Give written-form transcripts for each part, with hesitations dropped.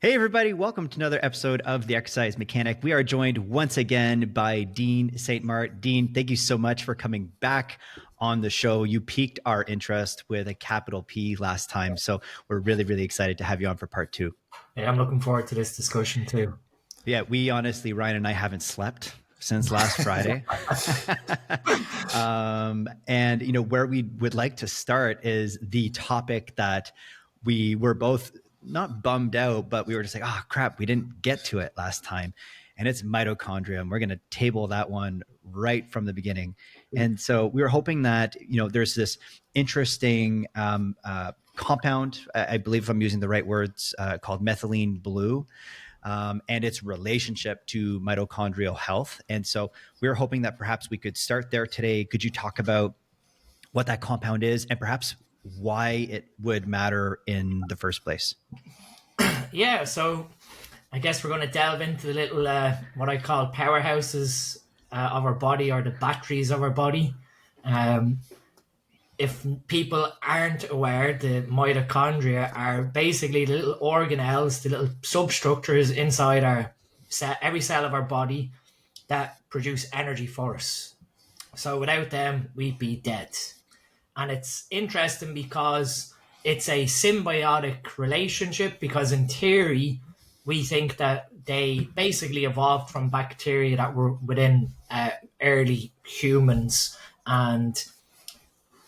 Hey, everybody, welcome to another episode of The Exercise Mechanic. We are joined once again by Dean St Mart. Dean, thank you so much for coming back on the show. You piqued our interest with a capital P last time, so we're really, really excited to have you on for part two. Yeah, I'm looking forward to this discussion too. Yeah, we honestly, Ryan and I haven't slept since last Friday. And, where we would like to start is the topic that we were both not bummed out, but we were just like, oh crap, we didn't get to it last time. And it's mitochondria. And we're going to table that one right from the beginning. And so we were hoping that, there's this interesting compound, I believe if I'm using the right words, called methylene blue, and its relationship to mitochondrial health. And so we were hoping that perhaps we could start there today. Could you talk about what that compound is and perhaps why it would matter in the first place? Yeah, so I guess we're going to delve into the little, what I call powerhouses of our body, or the batteries of our body. If people aren't aware, the mitochondria are basically the little organelles, the little substructures inside every cell of our body that produce energy for us. So without them, we'd be dead. And it's interesting because it's a symbiotic relationship, because in theory, we think that they basically evolved from bacteria that were within early humans. And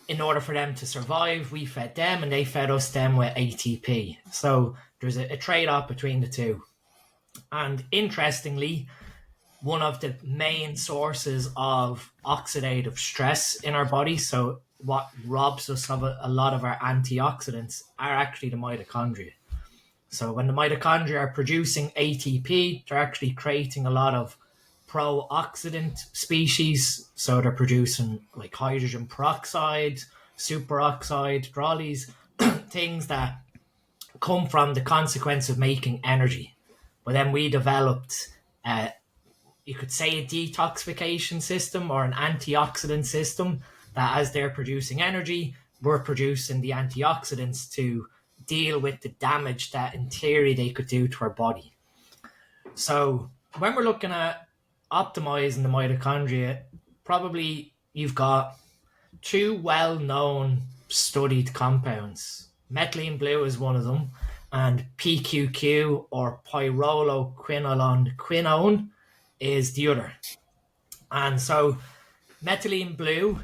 in order for them to survive, we fed them and they fed us them with ATP. So there's a trade-off between the two. And interestingly, one of the main sources of oxidative stress in our body, so what robs us of a lot of our antioxidants, are actually the mitochondria. So when the mitochondria are producing ATP, they're actually creating a lot of pro-oxidant species. So they're producing like hydrogen peroxide, superoxide, they're all these things that come from the consequence of making energy. But then we developed, you could say, a detoxification system or an antioxidant system, that as they're producing energy, we're producing the antioxidants to deal with the damage that in theory they could do to our body. So when we're looking at optimizing the mitochondria, probably you've got two well-known studied compounds. Methylene blue is one of them, and PQQ, or pyrroloquinone quinone, is the other. And so methylene blue,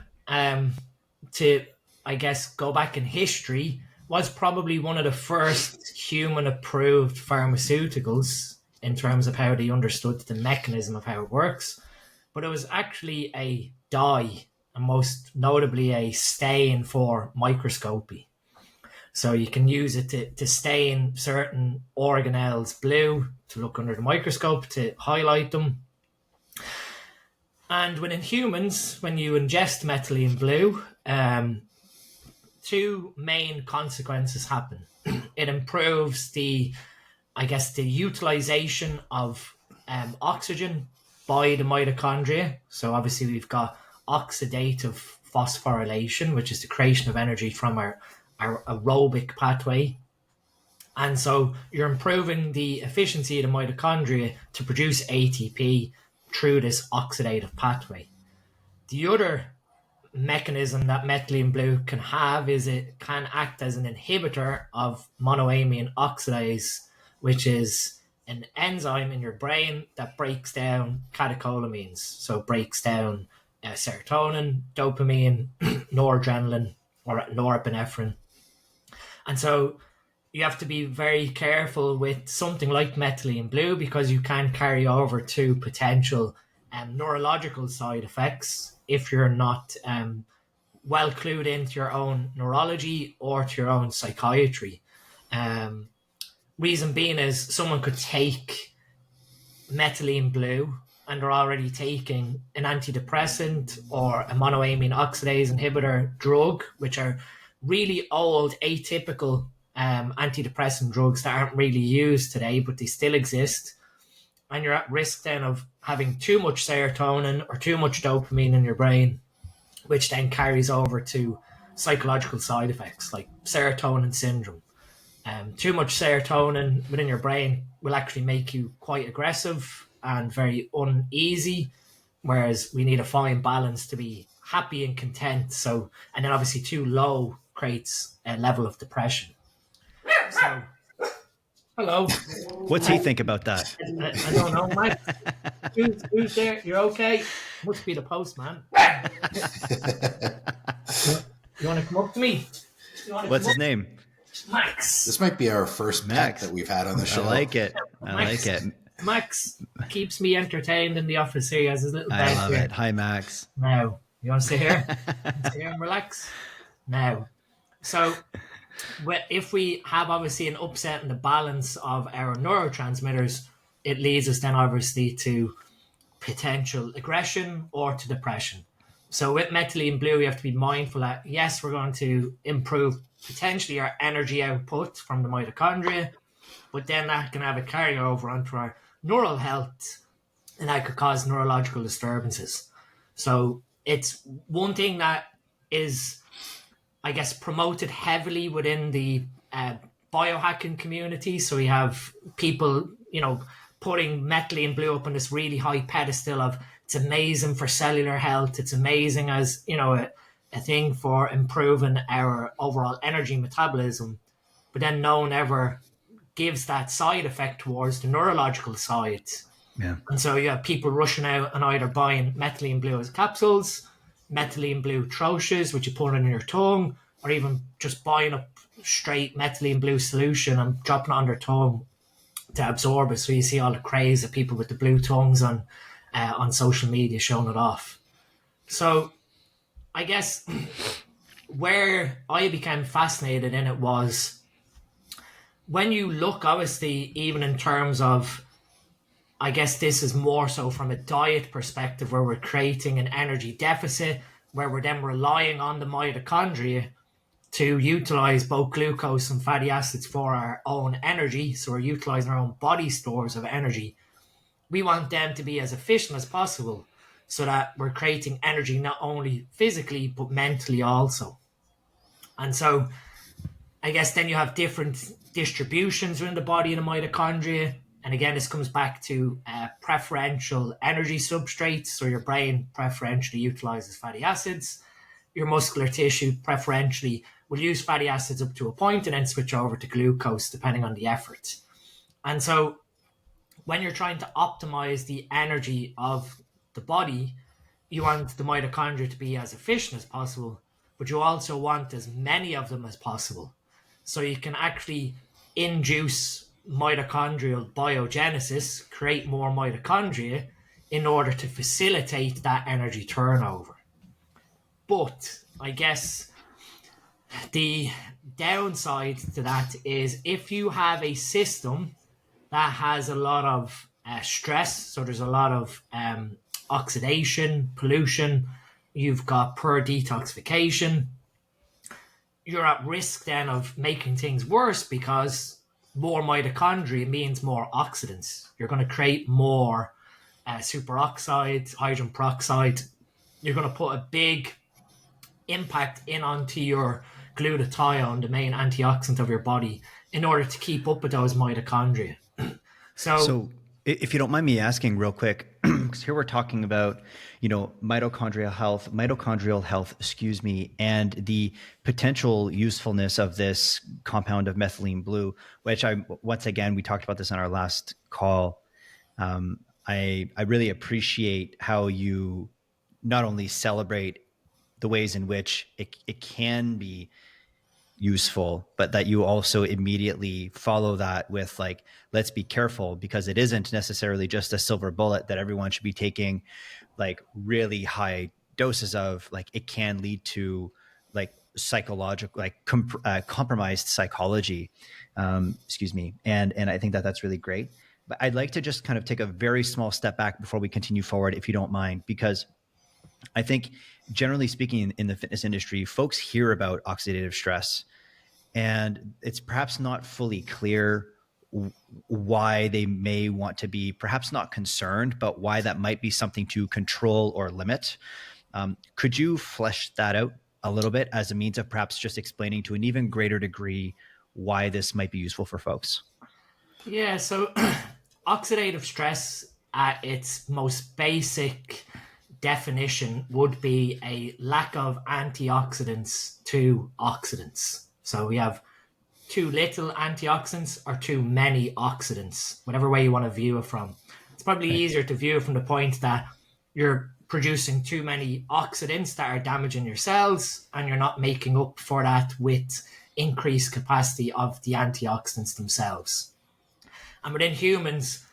to, I guess, go back in history, was probably one of the first human-approved pharmaceuticals in terms of how they understood the mechanism of how it works. But it was actually a dye, and most notably a stain for microscopy. So you can use it to stain certain organelles blue, to look under the microscope, to highlight them. And within humans, when you ingest methylene blue, two main consequences happen. It improves the utilization of oxygen by the mitochondria. So obviously we've got oxidative phosphorylation, which is the creation of energy from our aerobic pathway. And so you're improving the efficiency of the mitochondria to produce ATP through this oxidative pathway. The other mechanism that methylene blue can have is it can act as an inhibitor of monoamine oxidase, which is an enzyme in your brain that breaks down catecholamines. So it breaks down serotonin, dopamine, noradrenaline, or norepinephrine. And so you have to be very careful with something like methylene blue, because you can carry over to potential neurological side effects if you're not well clued into your own neurology or to your own psychiatry. Reason being is someone could take methylene blue and they're already taking an antidepressant or a monoamine oxidase inhibitor drug, which are really old, atypical antidepressant drugs that aren't really used today, but they still exist. And you're at risk then of having too much serotonin or too much dopamine in your brain, which then carries over to psychological side effects like serotonin syndrome, Too much serotonin within your brain will actually make you quite aggressive and very uneasy, whereas we need a fine balance to be happy and content. So, and then obviously too low creates a level of depression. So, hello. What's he think about that? I don't know, Mike. Who's there? You're okay? Must be the postman. You want to come up to me? What's his name? Max. This might be our first Max that we've had on the show. I like it. I like it. Max keeps me entertained in the office here. He has his little bed. I love here. it. Hi, Max. Now, you want to sit here? Sit here and relax? Now. So, if we have obviously an upset in the balance of our neurotransmitters, it leads us then obviously to potential aggression or to depression. So with methylene blue, we have to be mindful that, yes, we're going to improve potentially our energy output from the mitochondria, but then that can have a carryover onto our neural health, and that could cause neurological disturbances. So it's one thing that is, I guess, promoted heavily within the biohacking community. So we have people, putting methylene blue up on this really high pedestal of it's amazing for cellular health. It's amazing as, a thing for improving our overall energy metabolism. But then no one ever gives that side effect towards the neurological side. Yeah. And so you have people rushing out and either buying methylene blue as capsules, methylene blue troches, which you put in your tongue, or even just buying up straight methylene blue solution and dropping it on their tongue to absorb it. So you see all the craze of people with the blue tongues on social media showing it off. So I guess where I became fascinated in it was when you look, obviously, even in terms of, I guess this is more so from a diet perspective, where we're creating an energy deficit, where we're then relying on the mitochondria to utilize both glucose and fatty acids for our own energy. So we're utilizing our own body stores of energy. We want them to be as efficient as possible so that we're creating energy not only physically, but mentally also. And so I guess then you have different distributions within the body and the mitochondria. And again, this comes back to preferential energy substrates. So your brain preferentially utilizes fatty acids. Your muscular tissue preferentially will use fatty acids up to a point and then switch over to glucose depending on the effort. And so when you're trying to optimize the energy of the body, you want the mitochondria to be as efficient as possible, but you also want as many of them as possible. So you can actually induce mitochondrial biogenesis, create more mitochondria in order to facilitate that energy turnover. But I guess the downside to that is if you have a system that has a lot of stress, so there's a lot of oxidation, pollution, you've got poor detoxification, you're at risk then of making things worse because more mitochondria means more oxidants. You're going to create more superoxide, hydrogen peroxide. You're going to put a big impact in onto your glutathione, the main antioxidant of your body, in order to keep up with those mitochondria. So if you don't mind me asking real quick, because here we're talking about, mitochondrial health, and the potential usefulness of this compound of methylene blue, which we talked about this on our last call. I really appreciate how you not only celebrate the ways in which it can be useful, but that you also immediately follow that with let's be careful, because it isn't necessarily just a silver bullet that everyone should be taking really high doses of. It can lead to psychological, compromised psychology, and I think that that's really great. But I'd like to just kind of take a very small step back before we continue forward, if you don't mind, because I think generally speaking in the fitness industry, folks hear about oxidative stress and it's perhaps not fully clear why they may want to be perhaps not concerned, but why that might be something to control or limit. Could you flesh that out a little bit as a means of perhaps just explaining to an even greater degree why this might be useful for folks. Yeah, so oxidative stress at its most basic definition would be a lack of antioxidants to oxidants. So we have too little antioxidants or too many oxidants, whatever way you want to view it from. It's probably easier to view it from the point that you're producing too many oxidants that are damaging your cells, and you're not making up for that with increased capacity of the antioxidants themselves. And within humans,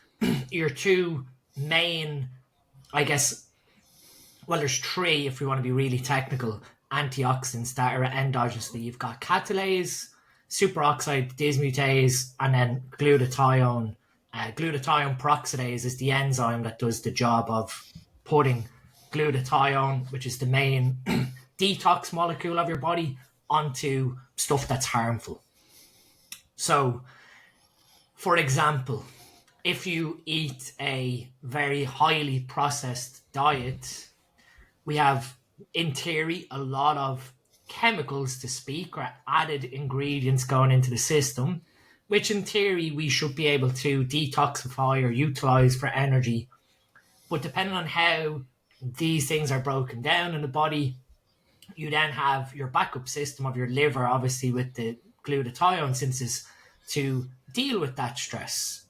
your two main, I guess, well, there's three, if we want to be really technical, antioxidants that are endogenously. You've got catalase, superoxide dismutase, and then glutathione. Glutathione peroxidase is the enzyme that does the job of putting glutathione, which is the main detox molecule of your body, onto stuff that's harmful. So, for example, if you eat a very highly processed diet, we have, in theory, a lot of chemicals to speak, or added ingredients going into the system, which in theory we should be able to detoxify or utilize for energy. But depending on how these things are broken down in the body, you then have your backup system of your liver, obviously with the glutathione synthesis, to deal with that stress.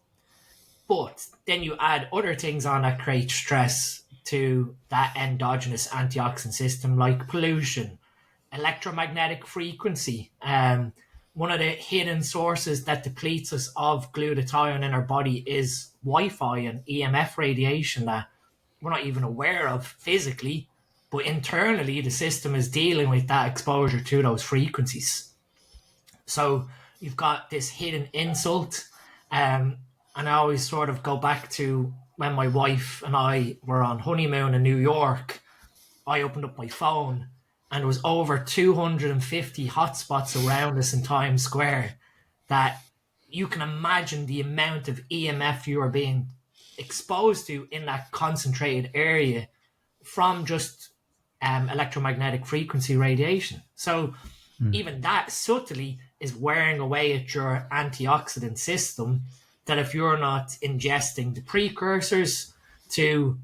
But then you add other things on that create stress to that endogenous antioxidant system, like pollution, electromagnetic frequency. One of the hidden sources that depletes us of glutathione in our body is Wi-Fi and EMF radiation that we're not even aware of physically, but internally the system is dealing with that exposure to those frequencies. So you've got this hidden insult. And I always sort of go back to when my wife and I were on honeymoon in New York. I opened up my phone and there was over 250 hotspots around us in Times Square, that you can imagine the amount of EMF you are being exposed to in that concentrated area from just electromagnetic frequency radiation. So even that subtly is wearing away at your antioxidant system, that if you're not ingesting the precursors to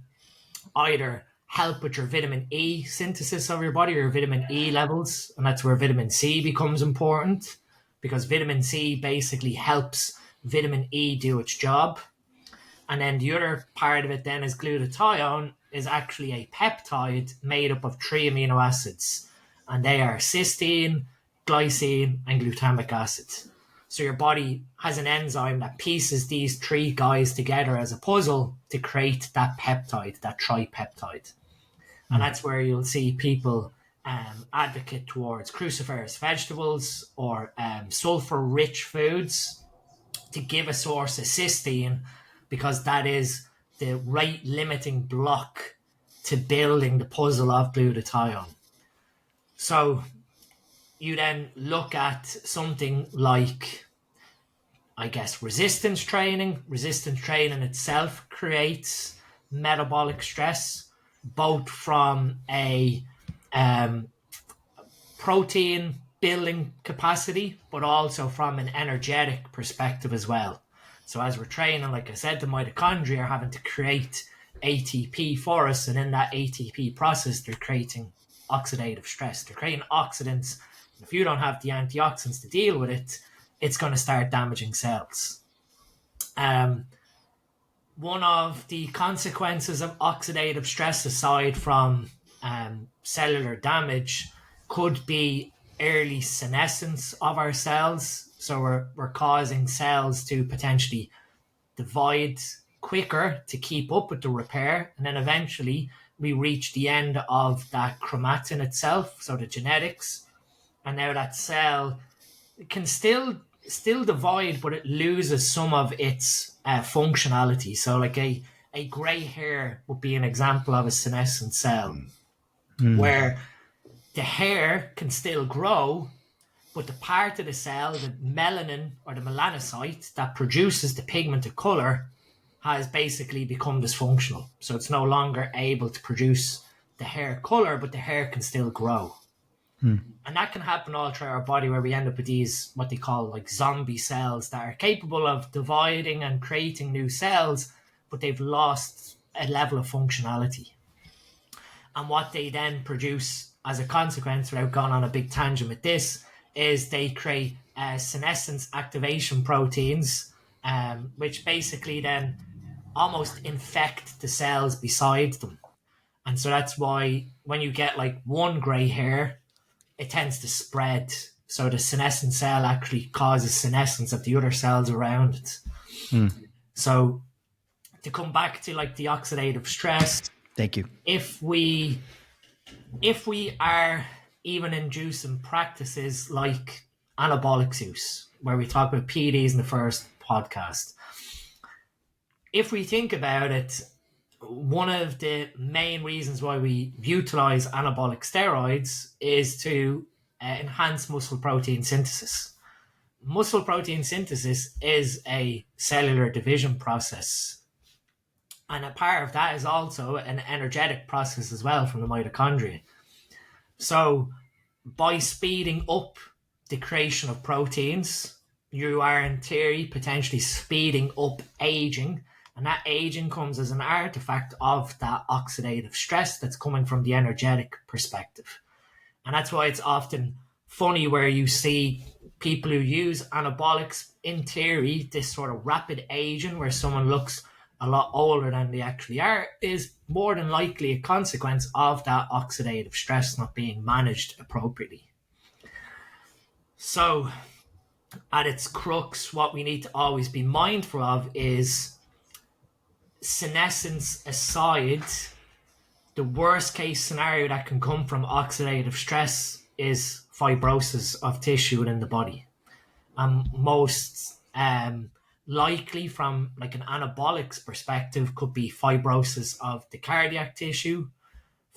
either help with your vitamin E synthesis of your body, or your vitamin E levels, and that's where vitamin C becomes important, because vitamin C basically helps vitamin E do its job. And then the other part of it then is glutathione is actually a peptide made up of 3 amino acids, and they are cysteine, glycine, and glutamic acid. So your body has an enzyme that pieces these 3 guys together as a puzzle to create that peptide, that tripeptide. And that's where you'll see people advocate towards cruciferous vegetables or sulfur-rich foods to give a source of cysteine, because that is the right limiting block to building the puzzle of glutathione. So you then look at something like, I guess, resistance training. Resistance training itself creates metabolic stress, both from a protein building capacity, but also from an energetic perspective as well. So as we're training, like I said, the mitochondria are having to create ATP for us, and in that ATP process, they're creating oxidative stress. They're creating oxidants. If you don't have the antioxidants to deal with it, it's going to start damaging cells. One of the consequences of oxidative stress, aside from cellular damage, could be early senescence of our cells. So we're causing cells to potentially divide quicker to keep up with the repair, and then eventually we reach the end of that chromatin itself, so the genetics, and now that cell can still divide, but it loses some of its functionality. So like a grey hair would be an example of a senescent cell, where the hair can still grow, but the part of the cell, the melanin or the melanocyte that produces the pigment of colour, has basically become dysfunctional. So it's no longer able to produce the hair colour, but the hair can still grow. And that can happen all through our body, where we end up with these, what they call like zombie cells, that are capable of dividing and creating new cells, but they've lost a level of functionality. And what they then produce as a consequence, without going on a big tangent with this, is they create senescence activation proteins, which basically then almost infect the cells beside them. And so that's why when you get like one grey hair, it tends to spread. So the senescent cell actually causes senescence of the other cells around it. So to come back to like the oxidative stress, thank you. If we are even inducing practices like anabolic use, where we talk about PEDs in the first podcast, if we think about it, one of the main reasons why we utilize anabolic steroids is to enhance muscle protein synthesis. Muscle protein synthesis is a cellular division process. And a part of that is also an energetic process as well from the mitochondria. So by speeding up the creation of proteins, you are in theory potentially speeding up aging. And that aging comes as an artifact of that oxidative stress that's coming from the energetic perspective. And that's why it's often funny where you see people who use anabolics, in theory, this sort of rapid aging where someone looks a lot older than they actually are, is more than likely a consequence of that oxidative stress not being managed appropriately. So at its crux, what we need to always be mindful of is, senescence aside, the worst case scenario that can come from oxidative stress is fibrosis of tissue within the body. Most likely from like an anabolics perspective could be fibrosis of the cardiac tissue,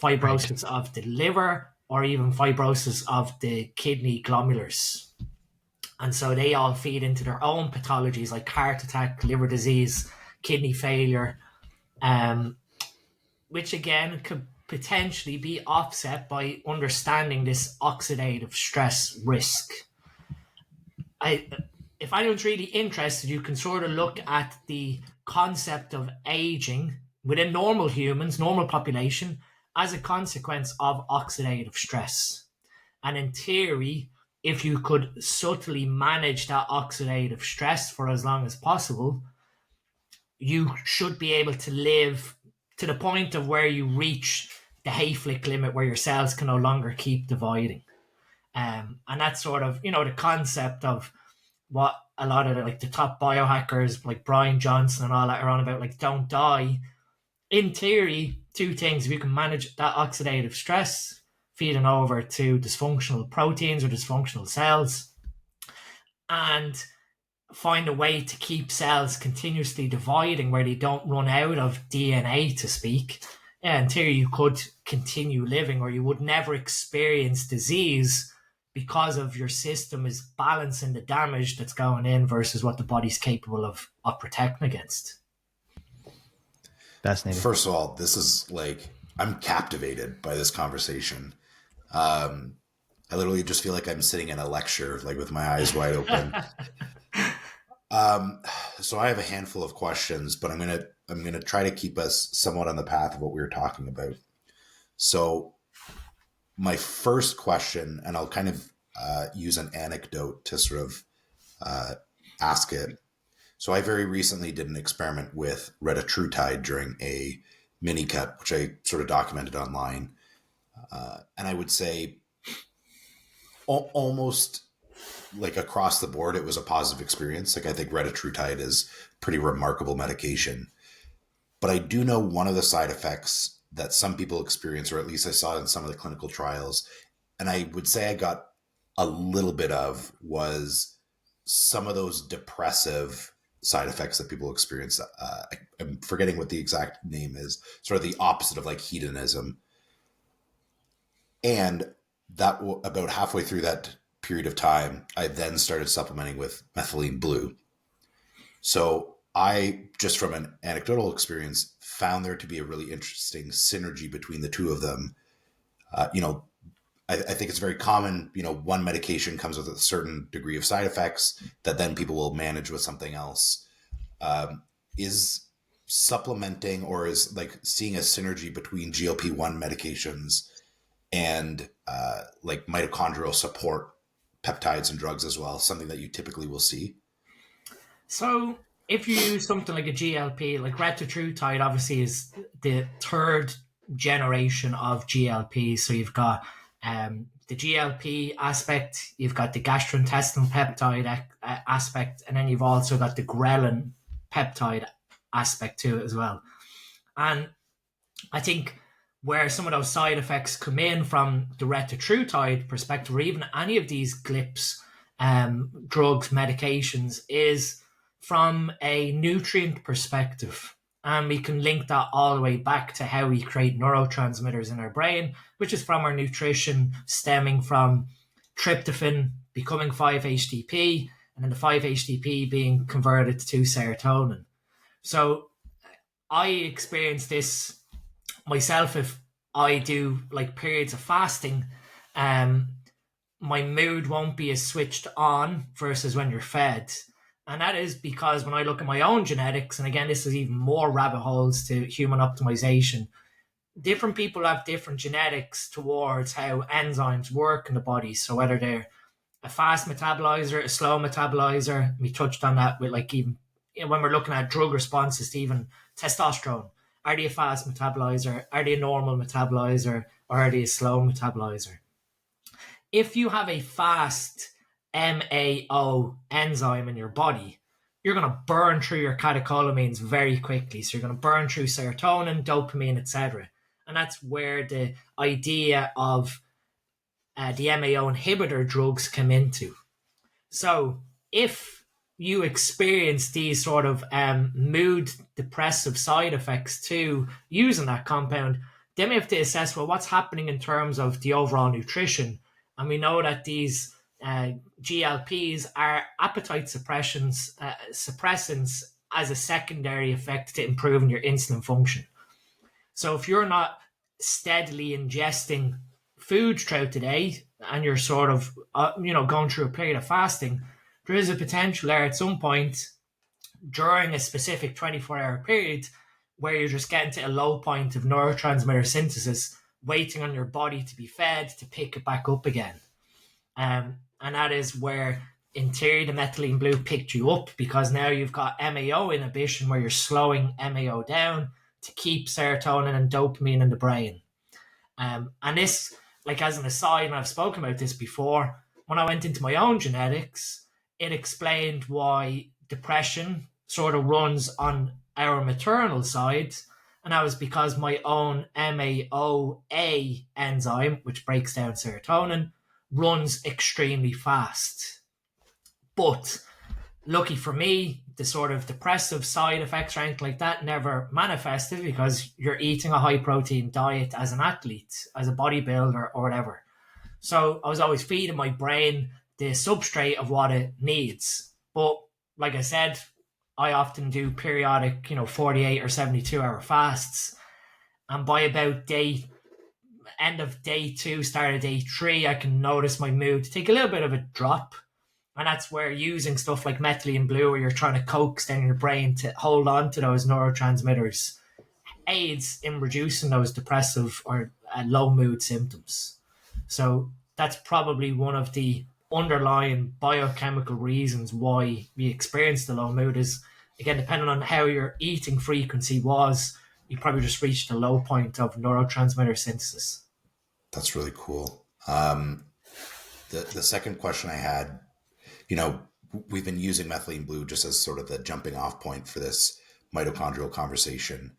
fibrosis of the liver, or even fibrosis of the kidney glomulars. And so they all feed into their own pathologies like heart attack, liver disease, kidney failure, which again could potentially be offset by understanding this oxidative stress risk. If anyone's really interested, you can sort of look at the concept of aging within normal humans, normal population, as a consequence of oxidative stress. And in theory, if you could subtly manage that oxidative stress for as long as possible, you should be able to live to the point of where you reach the Hayflick limit, where your cells can no longer keep dividing. And that's sort of, the concept of what a lot of the top biohackers like Brian Johnson and all that are on about, like, don't die. In theory, two things: if you can manage that oxidative stress feeding over to dysfunctional proteins or dysfunctional cells, and find a way to keep cells continuously dividing where they don't run out of DNA, to speak, in theory you could continue living, or you would never experience disease, because of your system is balancing the damage that's going in versus what the body's capable of protecting against. Fascinating. First of all, this is like, I'm captivated by this conversation. I literally just feel like I'm sitting in a lecture, like with my eyes wide open. So I have a handful of questions, but I'm gonna try to keep us somewhat on the path of what we were talking about. So my first question, and I'll kind of use an anecdote to sort of ask it. So I very recently did an experiment with retatrutide during a mini cut, which I sort of documented online. And I would say almost like across the board, it was a positive experience. Like, I think retatrutide is pretty remarkable medication. But I do know one of the side effects that some people experience, or at least I saw in some of the clinical trials, and I would say I got a little bit of, was some of those depressive side effects that people experience. I'm forgetting what the exact name is, sort of the opposite of like hedonism. And that about halfway through that period of time, I then started supplementing with methylene blue. So I, just from an anecdotal experience, found there to be a really interesting synergy between the two of them. I think it's very common, one medication comes with a certain degree of side effects that then people will manage with something else. Is supplementing, or is like seeing a synergy between GLP-1 medications and like mitochondrial support peptides and drugs as well, something that you typically will see? So if you use something like a GLP, like retatrutide obviously is the third generation of GLP. So you've got the GLP aspect, you've got the gastrointestinal peptide aspect, and then you've also got the ghrelin peptide aspect to it as well. And I think where some of those side effects come in from the retatrutide perspective, or even any of these GLPs, drugs, medications, is from a nutrient perspective. And we can link that all the way back to how we create neurotransmitters in our brain, which is from our nutrition, stemming from tryptophan becoming 5-HTP, and then the 5-HTP being converted to serotonin. So I experience this myself. If I do like periods of fasting, my mood won't be as switched on versus when you're fed. And that is because when I look at my own genetics, and again, this is even more rabbit holes to human optimization, different people have different genetics towards how enzymes work in the body. So whether they're a fast metabolizer, a slow metabolizer, we touched on that with like even when we're looking at drug responses to even testosterone. Are they a fast metabolizer? Are they a normal metabolizer? Or are they a slow metabolizer? If you have a fast MAO enzyme in your body, you're going to burn through your catecholamines very quickly. So you're going to burn through serotonin, dopamine, etc. And that's where the idea of the MAO inhibitor drugs come into. So if you experience these sort of mood depressive side effects to using that compound, then we have to assess, well, what's happening in terms of the overall nutrition. And we know that these GLPs are appetite suppressants as a secondary effect to improving your insulin function. So if you're not steadily ingesting food throughout the day and you're sort of going through a period of fasting, there is a potential there at some point during a specific 24-hour period where you're just getting to a low point of neurotransmitter synthesis, waiting on your body to be fed to pick it back up again. And that is where, in theory, the methylene blue picked you up, because now you've got MAO inhibition where you're slowing MAO down to keep serotonin and dopamine in the brain. And this, like as an aside, and I've spoken about this before, when I went into my own genetics, it explained why depression sort of runs on our maternal side. And that was because my own MAOA enzyme, which breaks down serotonin, runs extremely fast. But lucky for me, the sort of depressive side effects or anything like that never manifested, because you're eating a high protein diet as an athlete, as a bodybuilder or whatever. So I was always feeding my brain the substrate of what it needs. But like I said, I often do periodic, 48 or 72 hour fasts. And by about end of day 2, start of day 3, I can notice my mood take a little bit of a drop. And that's where using stuff like methylene blue, where you're trying to coax down your brain to hold on to those neurotransmitters, aids in reducing those depressive or low mood symptoms. So that's probably one of the underlying biochemical reasons why we experience the low mood. Is, again, depending on how your eating frequency was, you probably just reached a low point of neurotransmitter synthesis. That's really cool. The second question I had, we've been using methylene blue just as sort of the jumping off point for this mitochondrial conversation.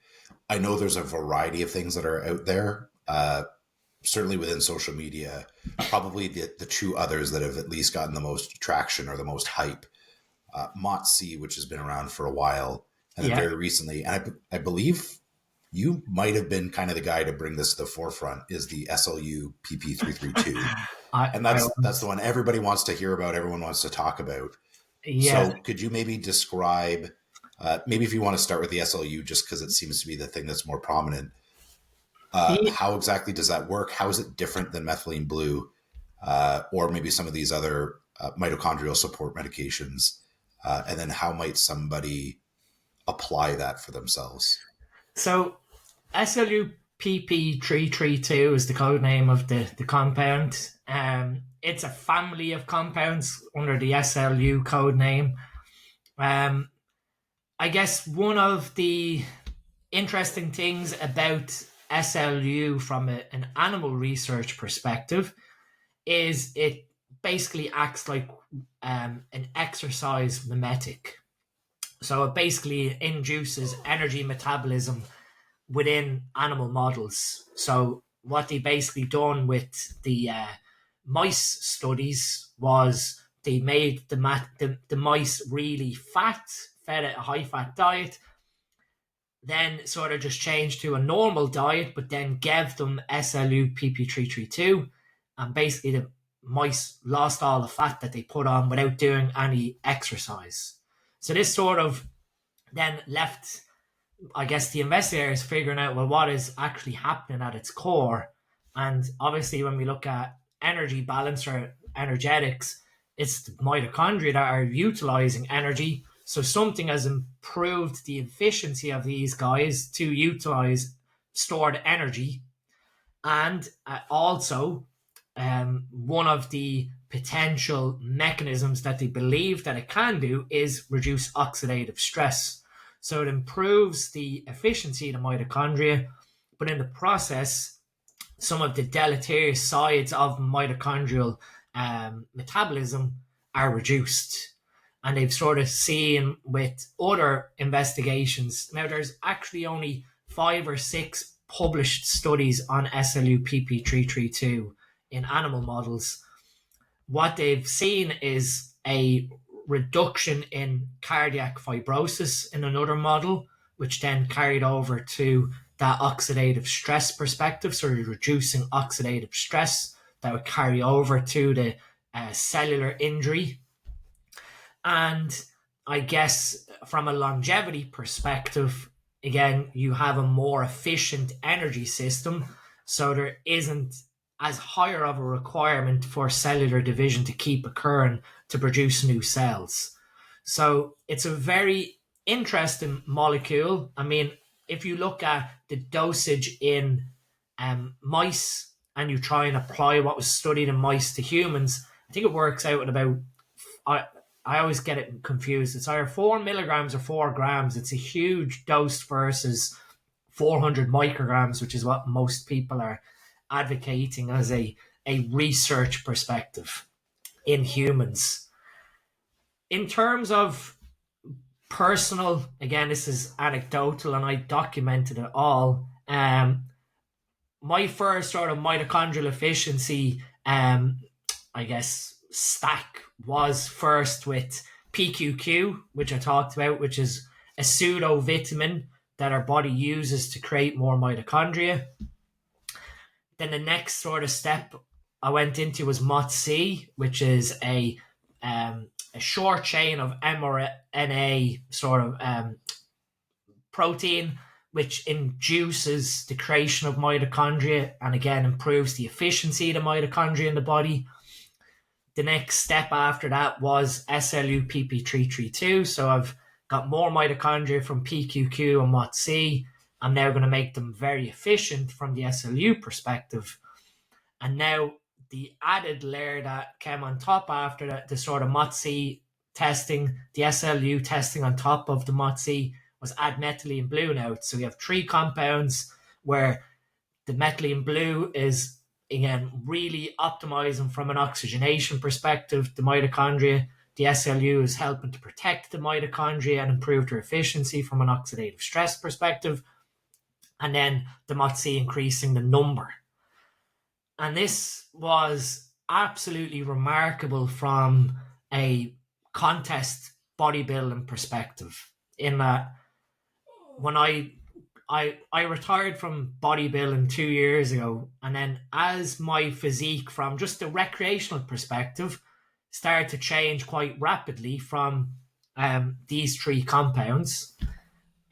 I know there's a variety of things that are out there, certainly within social media, probably the two others that have at least gotten the most traction or the most hype. MOTC, which has been around for a while, and then very recently, and I believe you might have been kind of the guy to bring this to the forefront, is the SLU PP332. And that's the one everybody wants to hear about, everyone wants to talk about. Yeah. So could you maybe describe, maybe if you want to start with the SLU, just because it seems to be the thing that's more prominent, How exactly does that work? How is it different than methylene blue, or maybe some of these other mitochondrial support medications? And then how might somebody apply that for themselves? So SLUPP332 is the code name of the compound. It's a family of compounds under the SLU code name. I guess one of the interesting things about SLU from an animal research perspective is it basically acts like an exercise mimetic. So it basically induces energy metabolism within animal models. So what they basically done with the mice studies was they made the mice really fat, fed it a high fat diet, then sort of just changed to a normal diet, but then gave them SLU PP332, and basically the mice lost all the fat that they put on without doing any exercise. So this sort of then left, I guess, the investigators figuring out, well, what is actually happening at its core. And obviously when we look at energy balance or energetics, it's the mitochondria that are utilizing energy. So something has improved the efficiency of these guys to utilize stored energy. And also, one of the potential mechanisms that they believe that it can do is reduce oxidative stress. So it improves the efficiency of the mitochondria, but in the process, some of the deleterious sides of mitochondrial metabolism are reduced. And they've sort of seen with other investigations, now there's actually only 5 or 6 published studies on SLUPP332 in animal models. What they've seen is a reduction in cardiac fibrosis in another model, which then carried over to that oxidative stress perspective. So you're reducing oxidative stress that would carry over to the cellular injury. And I guess from a longevity perspective, again, you have a more efficient energy system. So there isn't as higher of a requirement for cellular division to keep occurring to produce new cells. So it's a very interesting molecule. I mean, if you look at the dosage in mice and you try and apply what was studied in mice to humans, I think it works out at about, I always get it confused. It's either 4 milligrams or 4 grams. It's a huge dose versus 400 micrograms, which is what most people are advocating as a research perspective in humans. In terms of personal, again, this is anecdotal and I documented it all. My first sort of mitochondrial efficiency, I guess, stack was first with PQQ, which I talked about, which is a pseudo vitamin that our body uses to create more mitochondria. Then the next sort of step I went into was MOTC, which is a short chain of mRNA sort of protein, which induces the creation of mitochondria and again improves the efficiency of the mitochondria in the body. The next step after that was SLUPP332. So I've got more mitochondria from PQQ and MOTC. I'm now going to make them very efficient from the SLU perspective. And now the added layer that came on top after that, the sort of MOTC testing, the SLU testing on top of the MOTC, was add methylene blue now. So we have 3 compounds where the methylene blue is, again, really optimizing from an oxygenation perspective the mitochondria. The SLU is helping to protect the mitochondria and improve their efficiency from an oxidative stress perspective. And then the MOTC increasing the number. And this was absolutely remarkable from a contest bodybuilding perspective, in that when I retired from bodybuilding 2 years ago, and then as my physique from just a recreational perspective started to change quite rapidly from these 3 compounds,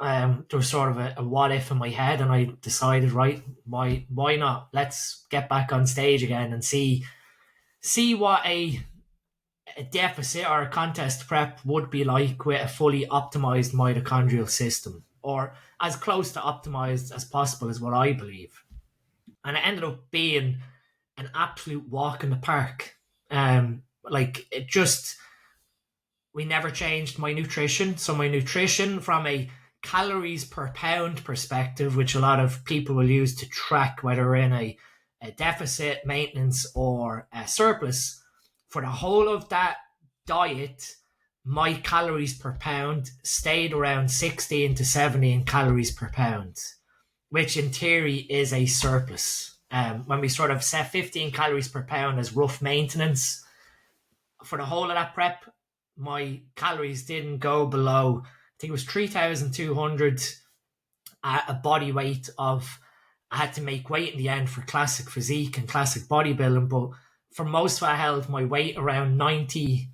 there was sort of a what if in my head, and I decided, right, why not? Let's get back on stage again and see what a deficit or a contest prep would be like with a fully optimized mitochondrial system, or as close to optimized as possible, is what I believe. And it ended up being an absolute walk in the park. Like, it just, we never changed my nutrition. So my nutrition, from a calories per pound perspective, which a lot of people will use to track whether we're in a deficit, maintenance, or a surplus, for the whole of that diet, my calories per pound stayed around 16 to 17 calories per pound, which in theory is a surplus. When we sort of set 15 calories per pound as rough maintenance, for the whole of that prep, my calories didn't go below, I think it was 3,200 at a body weight of, I had to make weight in the end for classic physique and classic bodybuilding, but for most of it, I held my weight around 90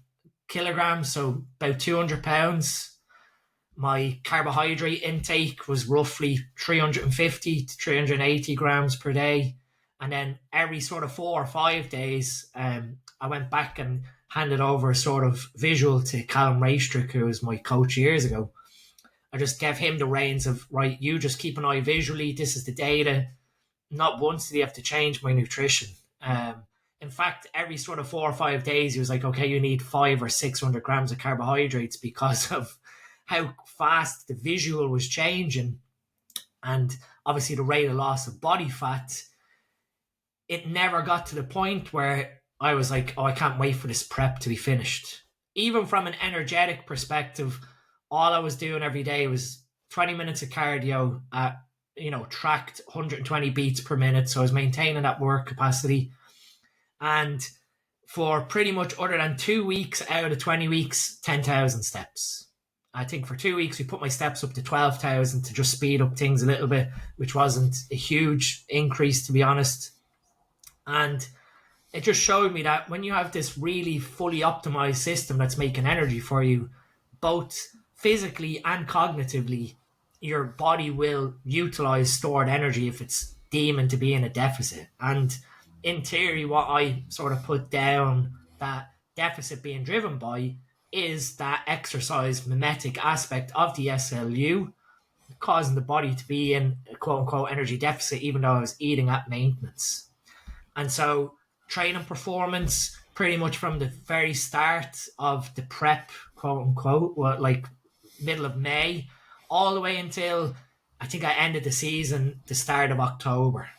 kilograms, so about 200 pounds. My carbohydrate intake was roughly 350 to 380 grams per day. And then every sort of 4 or 5 days, I went back and handed over a sort of visual to Callum Raystrick, who was my coach years ago. I just gave him the reins of, right, you just keep an eye visually. This is the data. Not once did he have to change my nutrition. In fact, every sort of 4 or 5 days, he was like, okay, you need 500 or 600 grams of carbohydrates, because of how fast the visual was changing. And obviously the rate of loss of body fat. It never got to the point where I was like, oh, I can't wait for this prep to be finished. Even from an energetic perspective, all I was doing every day was 20 minutes of cardio at, tracked 120 beats per minute. So I was maintaining that work capacity. And for pretty much, other than 2 weeks out of 20 weeks, 10,000 steps. I think for 2 weeks, we put my steps up to 12,000 to just speed up things a little bit, which wasn't a huge increase, to be honest. And it just showed me that when you have this really fully optimized system that's making energy for you, both physically and cognitively, your body will utilize stored energy if it's deemed to be in a deficit. And in theory, what I sort of put down that deficit being driven by is that exercise mimetic aspect of the SLU, causing the body to be in a quote-unquote energy deficit, even though I was eating at maintenance. And so training performance, pretty much from the very start of the prep, quote-unquote, like middle of May, all the way until I think I ended the season the start of October.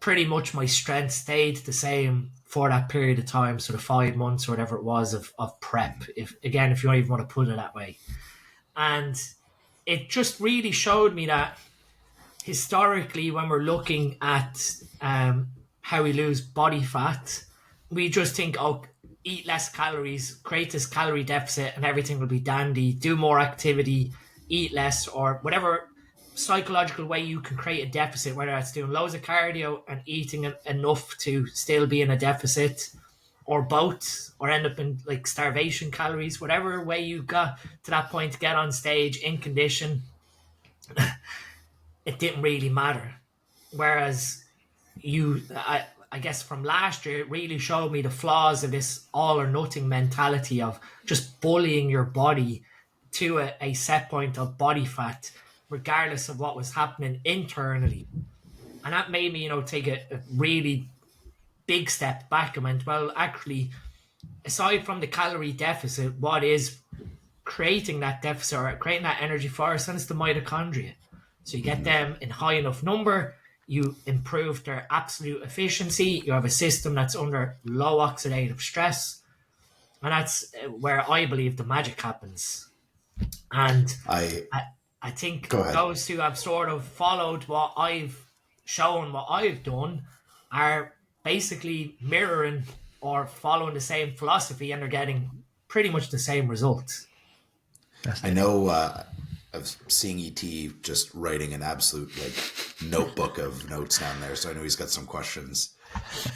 Pretty much my strength stayed the same for that period of time, sort of 5 months or whatever it was of prep, if you don't even want to put it that way. And it just really showed me that historically, when we're looking at how we lose body fat, we just think, oh, eat less calories, create this calorie deficit, and everything will be dandy. Do more activity, eat less, or whatever psychological way you can create a deficit, whether that's doing loads of cardio and eating enough to still be in a deficit, or both, or end up in like starvation calories, whatever way you got to that point to get on stage in condition, it didn't really matter. Whereas I guess from last year, it really showed me the flaws of this all or nothing mentality of just bullying your body to a set point of body fat, regardless of what was happening internally. And that made me, take a really big step back and went, well, actually, aside from the calorie deficit, what is creating that deficit or creating that energy for us? And it's the mitochondria. So you get them in high enough number, you improve their absolute efficiency, you have a system that's under low oxidative stress, and that's where I believe the magic happens. And I think those who have sort of followed what I've shown, what I've done, are basically mirroring or following the same philosophy, and they're getting pretty much the same results. I know of seeing ET just writing an absolute notebook of notes down there, so I know he's got some questions.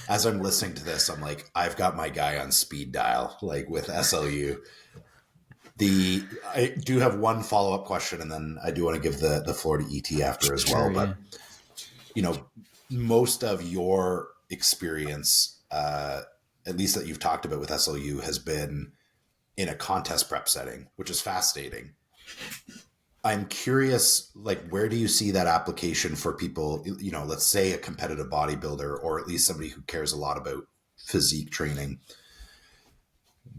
As I'm listening to this, I'm like, I've got my guy on speed dial, with SLU. I do have one follow-up question, and then I do want to give the floor to ET after as well. Sure, But yeah. Most of your experience, at least that you've talked about with SLU, has been in a contest prep setting, which is fascinating. I'm curious, like, where do you see that application for people, let's say a competitive bodybuilder, or at least somebody who cares a lot about physique training?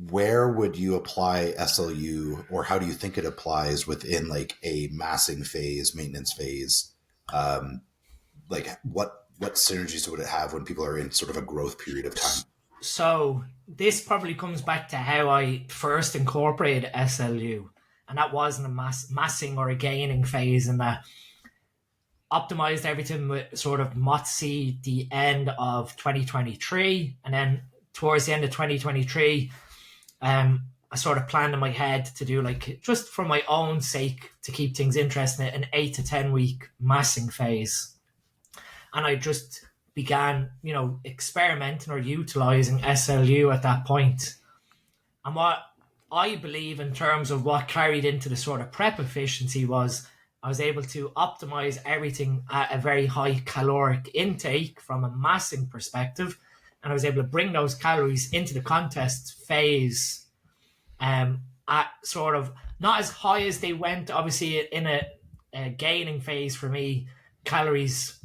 Where would you apply SLU, or how do you think it applies within like a massing phase, maintenance phase? Like what synergies would it have when people are in sort of a growth period of time? So this probably comes back to how I first incorporated SLU, and that wasn't a massing or a gaining phase, and that optimized everything with sort of MOTSI the end of 2023, and then towards the end of 2023, I sort of planned in my head to do, like, just for my own sake to keep things interesting, an 8 to 10 week massing phase, and I just began, experimenting or utilizing SLU at that point. And what I believe in terms of what carried into the sort of prep efficiency was I was able to optimize everything at a very high caloric intake from a massing perspective. And I was able to bring those calories into the contest phase at sort of not as high as they went. Obviously, in a gaining phase for me, calories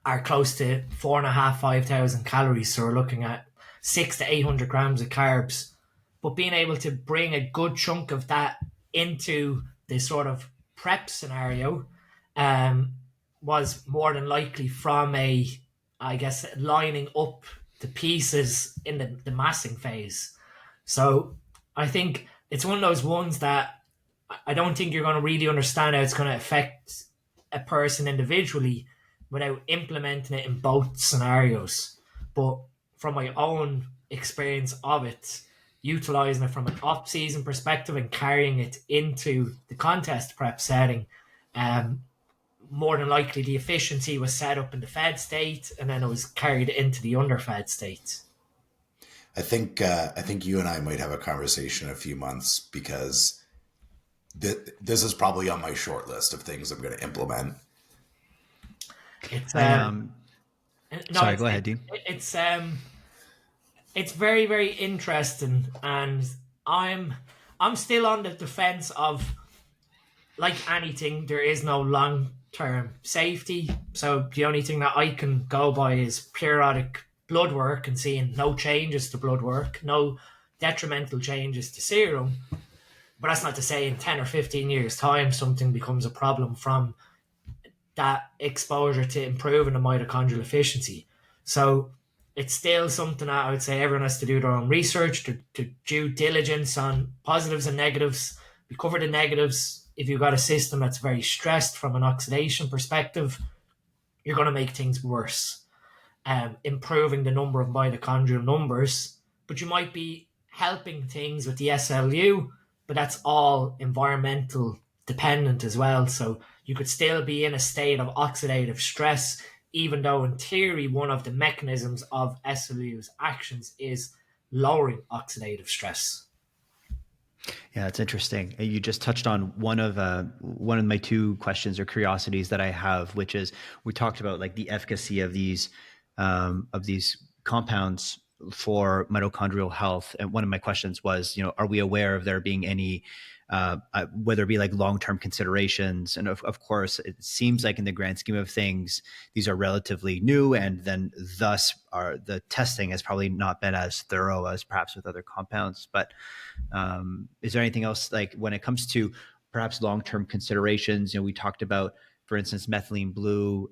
are close to 4,500-5,000 calories. So we're looking at 600 to 800 grams of carbs. But being able to bring a good chunk of that into this sort of prep scenario was more than likely from lining up the pieces in the massing phase. So I think it's one of those ones that I don't think you're going to really understand how it's going to affect a person individually without implementing it in both scenarios. But from my own experience of it, utilizing it from an off-season perspective and carrying it into the contest prep setting, more than likely the efficiency was set up in the fed state, and then it was carried into the underfed state. I think you and I might have a conversation in a few months, because this is probably on my short list of things I'm going to implement. It's Sorry, go ahead, Dean. It's very, very interesting, and I'm still on the defense of, like anything, there is no long-term safety. So the only thing that I can go by is periodic blood work and seeing no changes to blood work, no detrimental changes to serum. But that's not to say in 10 or 15 years' time something becomes a problem from that exposure to improving the mitochondrial efficiency. So it's still something that I would say everyone has to do their own research, to due diligence on positives and negatives. We cover the negatives. If you've got a system that's very stressed from an oxidation perspective, you're going to make things worse. Improving the number of mitochondrial numbers, but you might be helping things with the SLU, but that's all environmental dependent as well. So you could still be in a state of oxidative stress, even though in theory one of the mechanisms of SLU's actions is lowering oxidative stress. Yeah, it's interesting. You just touched on one of my two questions or curiosities that I have, which is, we talked about like the efficacy of these compounds for mitochondrial health, and one of my questions was, are we aware of there being any whether it be like long-term considerations? And of course, it seems like in the grand scheme of things, these are relatively new, and then thus the testing has probably not been as thorough as perhaps with other compounds. But is there anything else, like when it comes to perhaps long-term considerations? We talked about, for instance, methylene blue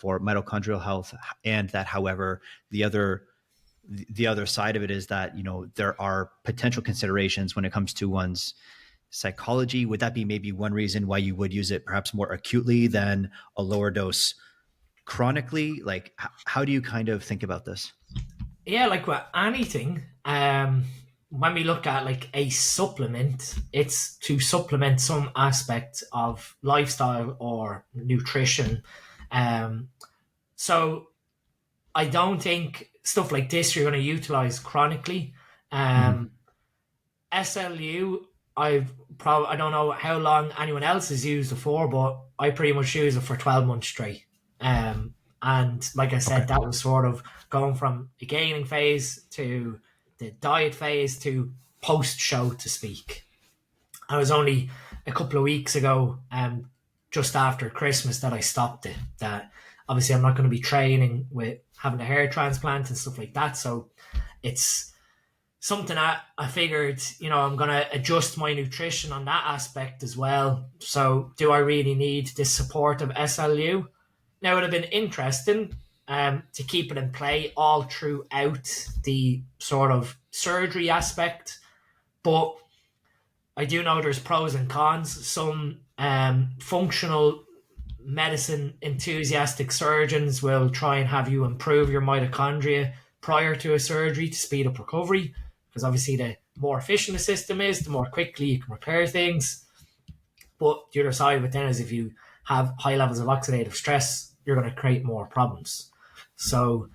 for mitochondrial health, and that, however, the other side of it is that, there are potential considerations when it comes to one's psychology. Would that be maybe one reason why you would use it perhaps more acutely than a lower dose chronically? Like, how do you kind of think about this? Yeah, like with anything, when we look at like a supplement, it's to supplement some aspect of lifestyle or nutrition. So I don't think stuff like this you're going to utilize chronically. SLU, I don't know how long anyone else has used it for, but I pretty much used it for 12 months straight. And like I said, Okay. that was sort of going from a gaining phase to the diet phase to post show to speak. I was only a couple of weeks ago, just after Christmas, that I stopped it. That obviously I'm not going to be training with having a hair transplant and stuff like that. So it's something I figured, I'm going to adjust my nutrition on that aspect as well. So do I really need this support of SLU? Now, it would have been interesting to keep it in play all throughout the sort of surgery aspect, but I do know there's pros and cons. Some functional medicine enthusiastic surgeons will try and have you improve your mitochondria prior to a surgery to speed up recovery, because obviously the more efficient the system is, the more quickly you can repair things. But the other side of it then is if you have high levels of oxidative stress, you're going to create more problems. So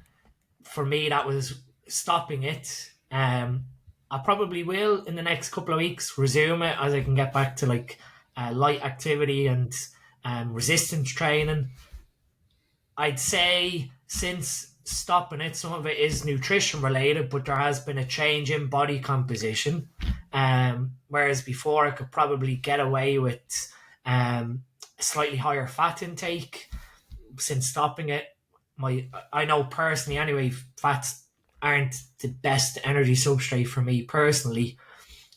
for me, that was stopping it. I probably will in the next couple of weeks resume it as I can get back to like light activity and resistance training. I'd say since stopping it, some of it is nutrition related, but there has been a change in body composition. Whereas before, I could probably get away with a slightly higher fat intake. Since stopping it, I know personally anyway, fats aren't the best energy substrate for me personally.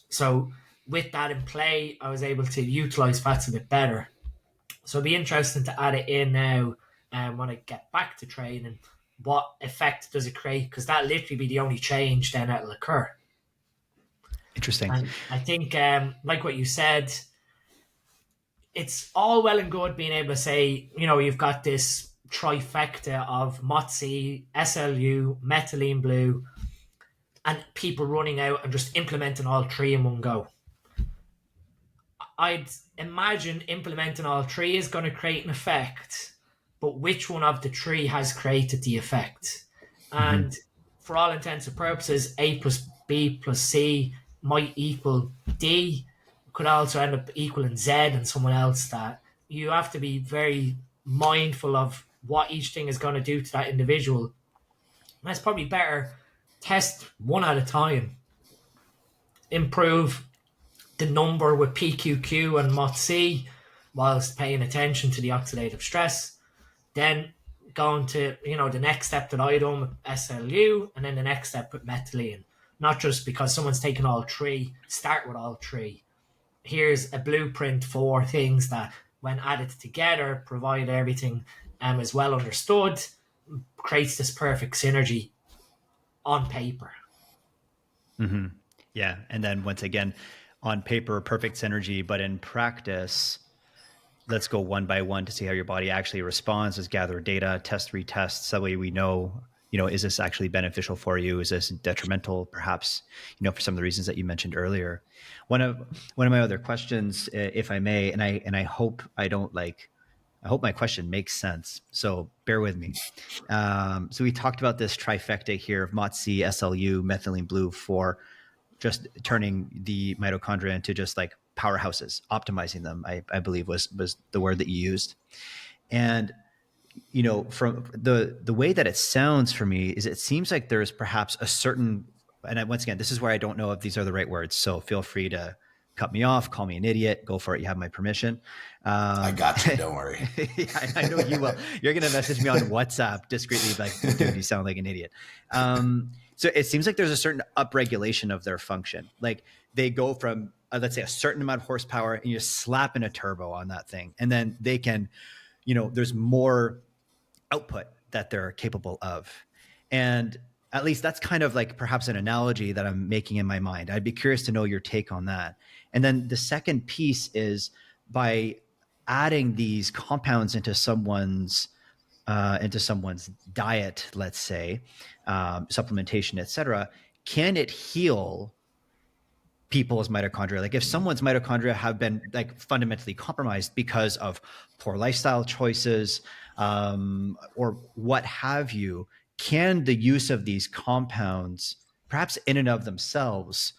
So with that in play, I was able to utilize fats a bit better. So it'd be interesting to add it in now when I get back to training. What effect does it create? Because that literally be the only change then that'll occur. Interesting. And I think, like what you said, it's all well and good being able to say, you've got this trifecta of MOTS-C, SLU, methylene blue, and people running out and just implementing all three in one go. I'd imagine implementing all three is going to create an effect, but which one of the three has created the effect? And for all intents and purposes, A plus B plus C might equal D, could also end up equaling Z and someone else. That you have to be very mindful of what each thing is going to do to that individual. And that's probably better. Test one at a time. Improve the number with PQQ and MOTS-C whilst paying attention to the oxidative stress. Then going to, the next step that I done with SLU, and then the next step with methylene. Not just because someone's taken all three, start with all three. Here's a blueprint for things that, when added together, provide everything as well understood, creates this perfect synergy on paper. Mm-hmm. Yeah. And then once again, on paper, perfect synergy, but in practice, let's go one by one to see how your body actually responds. Let's gather data, test, retest. So that way we know, is this actually beneficial for you? Is this detrimental, perhaps, for some of the reasons that you mentioned earlier? One of my other questions, if I may, and I hope I hope my question makes sense. So bear with me. So we talked about this trifecta here of MOTS-C, SLU, methylene blue for just turning the mitochondria into just like powerhouses, optimizing them, I believe was the word that you used. And, from the way that it sounds for me is it seems like there's perhaps a certain, and once again, this is where I don't know if these are the right words. So feel free to cut me off, call me an idiot, go for it. You have my permission. I got you. Don't worry. Yeah, I know you will. You're going to message me on WhatsApp discreetly, like, dude, you sound like an idiot. So it seems like there's a certain upregulation of their function. Like they go from, let's say, a certain amount of horsepower and you slap in a turbo on that thing. And then they can, there's more output that they're capable of. And at least that's kind of like perhaps an analogy that I'm making in my mind. I'd be curious to know your take on that. And then the second piece is by adding these compounds into someone's diet, let's say, supplementation, et cetera, can it heal people's mitochondria? Like if someone's mitochondria have been like fundamentally compromised because of poor lifestyle choices, or what have you, can the use of these compounds, perhaps in and of themselves,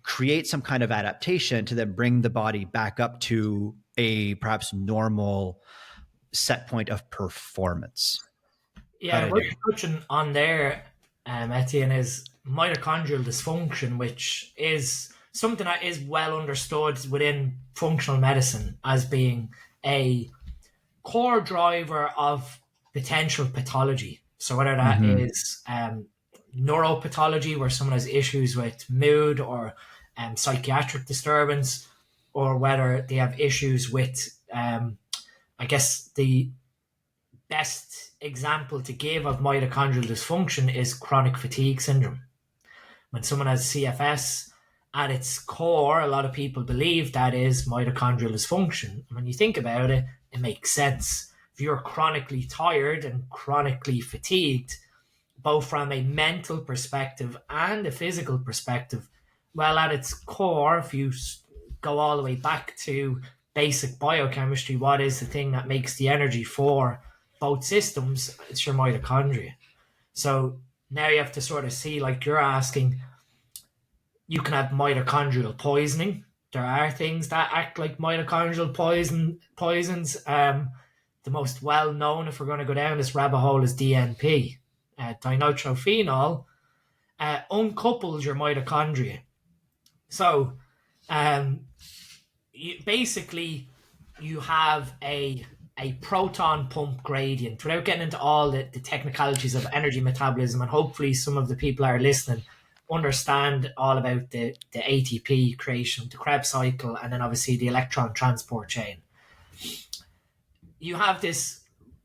create some kind of adaptation to then bring the body back up to a perhaps normal set point of performance. Yeah, what you're touching on there, Etienne, is mitochondrial dysfunction, which is something that is well understood within functional medicine as being a core driver of potential pathology. So whether that is neuropathology, where someone has issues with mood or psychiatric disturbance, or whether they have issues with, I guess the best example to give of mitochondrial dysfunction is chronic fatigue syndrome. When someone has CFS, at its core, a lot of people believe that is mitochondrial dysfunction. And when you think about it, it makes sense. If you're chronically tired and chronically fatigued, both from a mental perspective and a physical perspective, well, at its core, if you go all the way back to basic biochemistry, what is the thing that makes the energy for both systems? It's your mitochondria. So now you have to sort of see, like you're asking, you can have mitochondrial poisoning. There are things that act like mitochondrial poisons. The most well-known, if we're going to go down this rabbit hole, is DNP. Dinitrophenol uncouples your mitochondria. So you have a proton pump gradient, without getting into all the technicalities of energy metabolism, and hopefully some of the people that are listening understand all about the ATP creation, the Krebs cycle, and then obviously the electron transport chain. You have this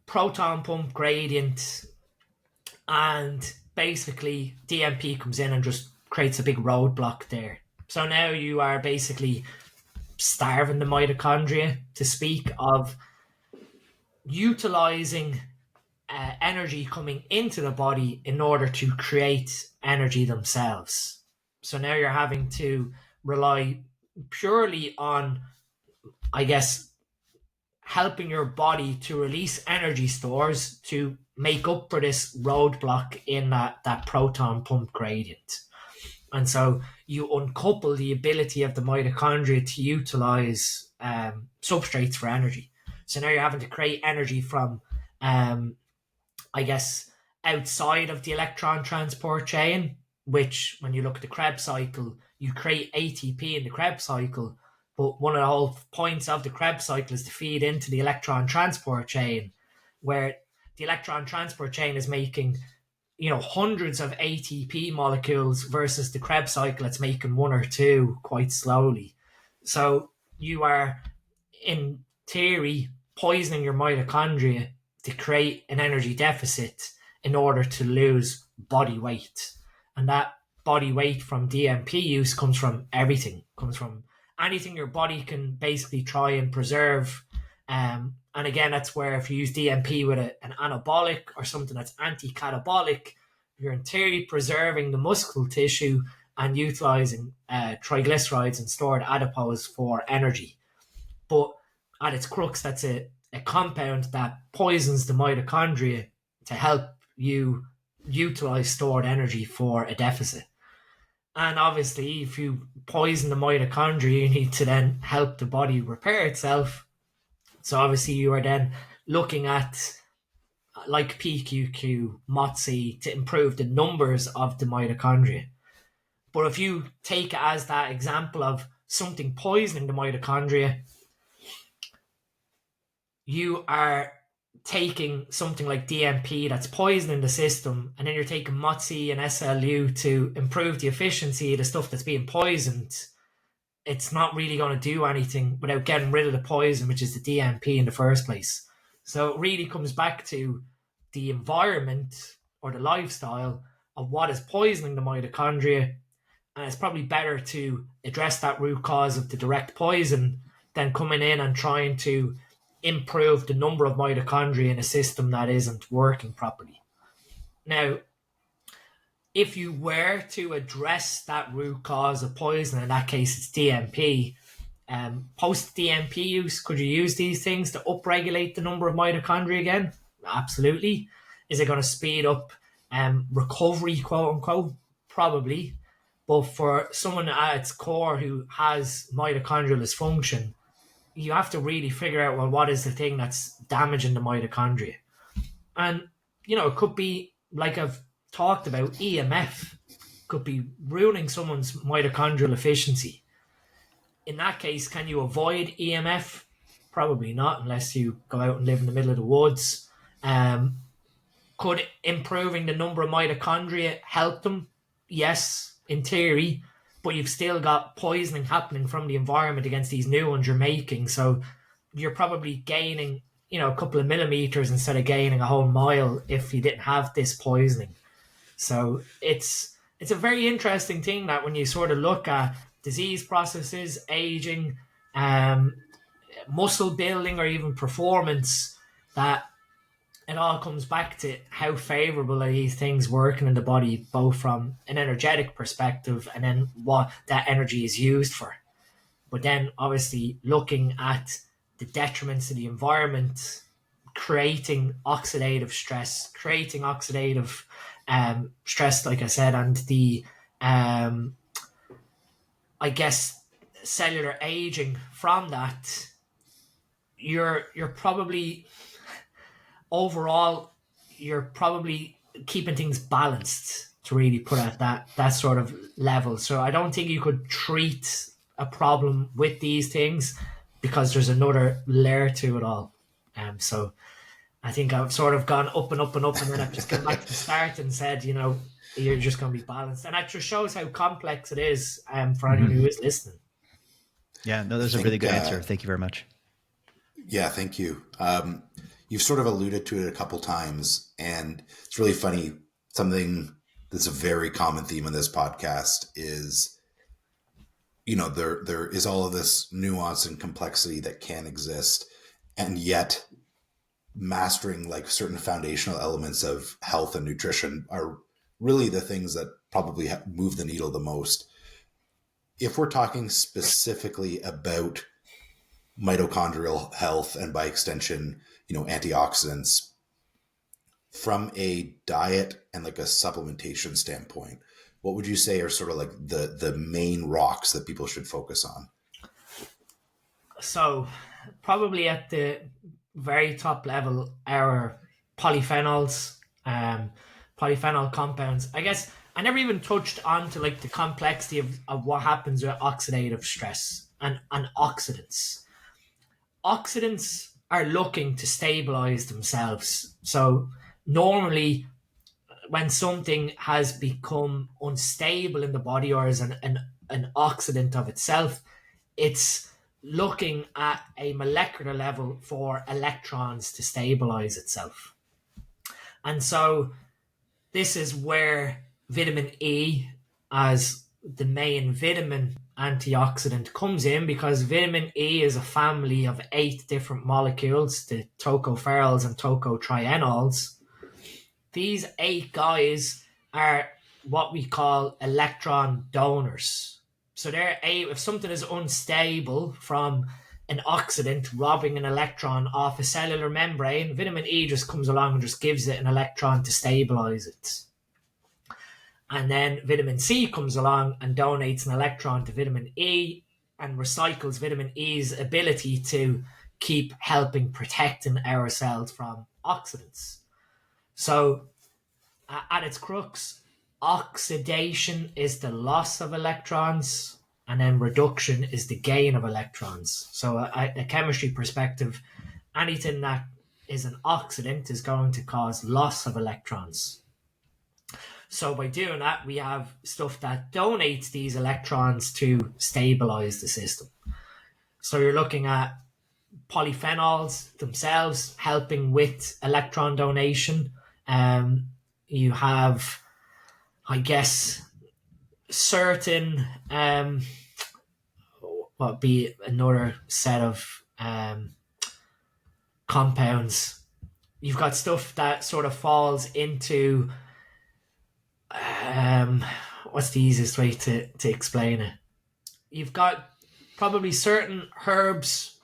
proton pump gradient, and basically DNP comes in and just creates a big roadblock there. So now you are basically starving the mitochondria, to speak of utilizing energy coming into the body in order to create energy themselves. So now you're having to rely purely on, I guess, helping your body to release energy stores to make up for this roadblock in that proton pump gradient. And so you uncouple the ability of the mitochondria to utilize substrates for energy. So now you're having to create energy from, I guess, outside of the electron transport chain, which when you look at the Krebs cycle, you create ATP in the Krebs cycle. But one of the whole points of the Krebs cycle is to feed into the electron transport chain, where the electron transport chain is making, hundreds of ATP molecules versus the Krebs cycle, it's making one or two quite slowly. So you are, in theory, poisoning your mitochondria to create an energy deficit in order to lose body weight. And that body weight from DNP use comes from everything, comes from anything your body can basically try and preserve. And again, that's where if you use DNP with an anabolic or something that's anti-catabolic, you're in theory preserving the muscle tissue and utilizing triglycerides and stored adipose for energy. But at its crux, that's a compound that poisons the mitochondria to help you utilize stored energy for a deficit. And obviously, if you poison the mitochondria, you need to then help the body repair itself. So obviously, you are then looking at like PQQ, MOTS, to improve the numbers of the mitochondria. But if you take it as that example of something poisoning the mitochondria, you are taking something like DNP that's poisoning the system, and then you're taking MOTS and SLU to improve the efficiency of the stuff that's being poisoned. It's not really going to do anything without getting rid of the poison, which is the DNP in the first place. So it really comes back to the environment or the lifestyle of what is poisoning the mitochondria. And it's probably better to address that root cause of the direct poison than coming in and trying to improve the number of mitochondria in a system that isn't working properly. Now, if you were to address that root cause of poison, in that case it's DNP, post DNP use, could you use these things to upregulate the number of mitochondria again? Absolutely. Is it going to speed up recovery, quote unquote? Probably. But for someone at its core who has mitochondrial dysfunction, you have to really figure out, well, what is the thing that's damaging the mitochondria? And, it could be, like I've talked about, EMF could be ruining someone's mitochondrial efficiency. In that case, can you avoid EMF? Probably not, unless you go out and live in the middle of the woods. Could improving the number of mitochondria help them? Yes, in theory, but you've still got poisoning happening from the environment against these new ones you're making. So you're probably gaining, a couple of millimeters instead of gaining a whole mile if you didn't have this poisoning. So it's a very interesting thing that when you sort of look at disease processes, aging, muscle building, or even performance, that it all comes back to how favorable are these things working in the body, both from an energetic perspective and then what that energy is used for. But then obviously looking at the detriments of the environment, creating oxidative stress, stress, like I said, and the, I guess, cellular aging from that, you're probably... overall, you're probably keeping things balanced, to really put it at that sort of level. So I don't think you could treat a problem with these things, because there's another layer to it all. So I think I've sort of gone up and up and up, and then I've just come back to the start and said, you're just going to be balanced. And that just shows how complex it is for anyone who is listening. Yeah, no, that's a really good answer. Thank you very much. Yeah, thank you. You've sort of alluded to it a couple times, and it's really funny. Something that's a very common theme in this podcast is, there is all of this nuance and complexity that can exist, and yet mastering like certain foundational elements of health and nutrition are really the things that probably move the needle the most. If we're talking specifically about mitochondrial health and by extension, antioxidants, from a diet and like a supplementation standpoint, what would you say are sort of like the main rocks that people should focus on? So probably at the very top level, our polyphenols, polyphenol compounds. I guess I never even touched on to like the complexity of what happens with oxidative stress and oxidants. Oxidants are looking to stabilize themselves. So normally when something has become unstable in the body or is an oxidant of itself, it's looking at a molecular level for electrons to stabilize itself. And so this is where vitamin E, as the main vitamin antioxidant, comes in, because vitamin E is a family of 8 different molecules, the tocopherols and tocotrienols. These 8 guys are what we call electron donors. So they're if something is unstable from an oxidant robbing an electron off a cellular membrane, vitamin E just comes along and just gives it an electron to stabilize it. And then vitamin C comes along and donates an electron to vitamin E and recycles vitamin E's ability to keep helping protecting our cells from oxidants. So at its crux, oxidation is the loss of electrons, and then reduction is the gain of electrons. So a chemistry perspective, anything that is an oxidant is going to cause loss of electrons. So by doing that, we have stuff that donates these electrons to stabilize the system. So you're looking at polyphenols themselves helping with electron donation. You have, I guess, certain what would be another set of compounds. You've got stuff that sort of falls into what's the easiest way to explain it? You've got probably certain herbs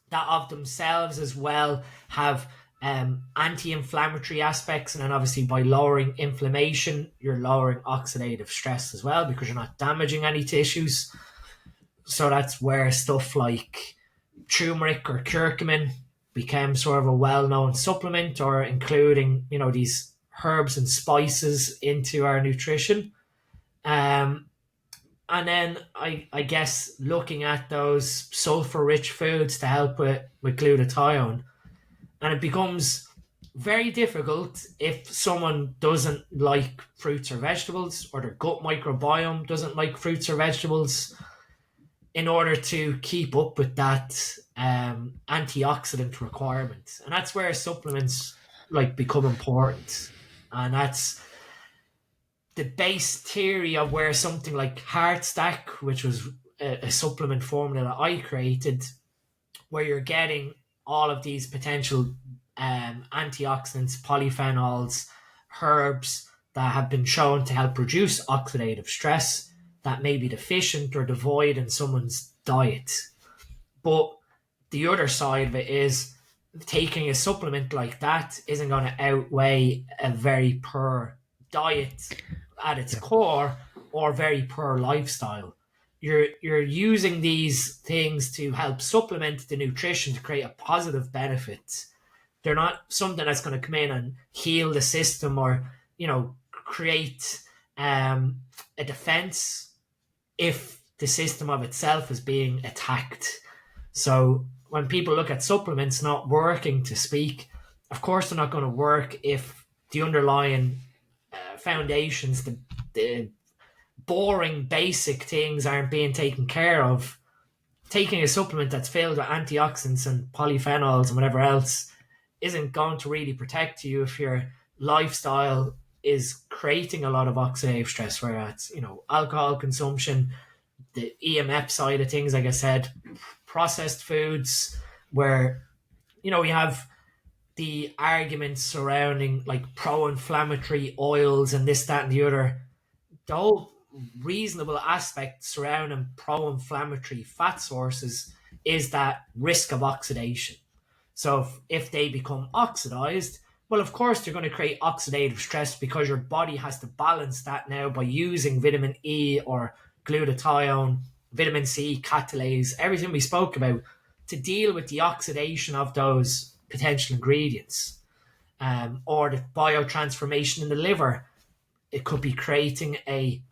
that of themselves as well have anti-inflammatory aspects, and then obviously by lowering inflammation, you're lowering oxidative stress as well because you're not damaging any tissues. So that's where stuff like turmeric or curcumin became sort of a well-known supplement, or including, you know, these herbs and spices into our nutrition. And then I guess looking at those sulfur-rich foods to help with glutathione. And it becomes very difficult if someone doesn't like fruits or vegetables, or their gut microbiome doesn't like fruits or vegetables, in order to keep up with that antioxidant requirement. And that's where supplements like become important. And that's the base theory of where something like Heart Stack, which was a supplement formula that I created, where you're getting all of these potential antioxidants, polyphenols, herbs that have been shown to help reduce oxidative stress that may be deficient or devoid in someone's diet. But the other side of it is taking a supplement like that isn't going to outweigh a very poor diet at its core, or very poor lifestyle. You're using these things to help supplement the nutrition to create a positive benefit. They're not something that's going to come in and heal the system, or, you know, create a defense if the system of itself is being attacked. So when people look at supplements not working to speak, of course they're not going to work if the underlying foundations, the boring basic things aren't being taken care of. Taking a supplement that's filled with antioxidants and polyphenols and whatever else isn't going to really protect you if your lifestyle is creating a lot of oxidative stress, whether it's, you know, alcohol consumption, the EMF side of things, like I said, processed foods, where, you know, we have the arguments surrounding like pro-inflammatory oils and this, that, and the other. The whole reasonable aspect surrounding pro-inflammatory fat sources is that risk of oxidation. So if they become oxidized, well, of course, they're going to create oxidative stress because your body has to balance that now by using vitamin E or glutathione, vitamin C, catalase, everything we spoke about, to deal with the oxidation of those potential ingredients. Or the biotransformation in the liver. It could be creating a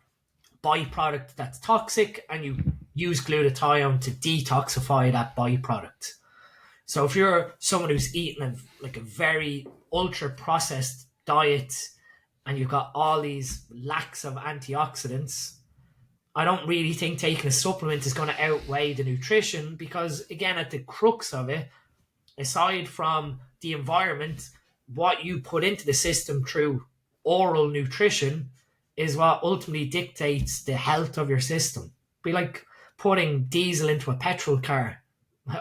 byproduct that's toxic, and you use glutathione to detoxify that byproduct. So if you're someone who's eating a very ultra processed diet and you've got all these lacks of antioxidants, I don't really think taking a supplement is going to outweigh the nutrition, because again, at the crux of it, aside from the environment, what you put into the system through oral nutrition is what ultimately dictates the health of your system. It'd be like putting diesel into a petrol car,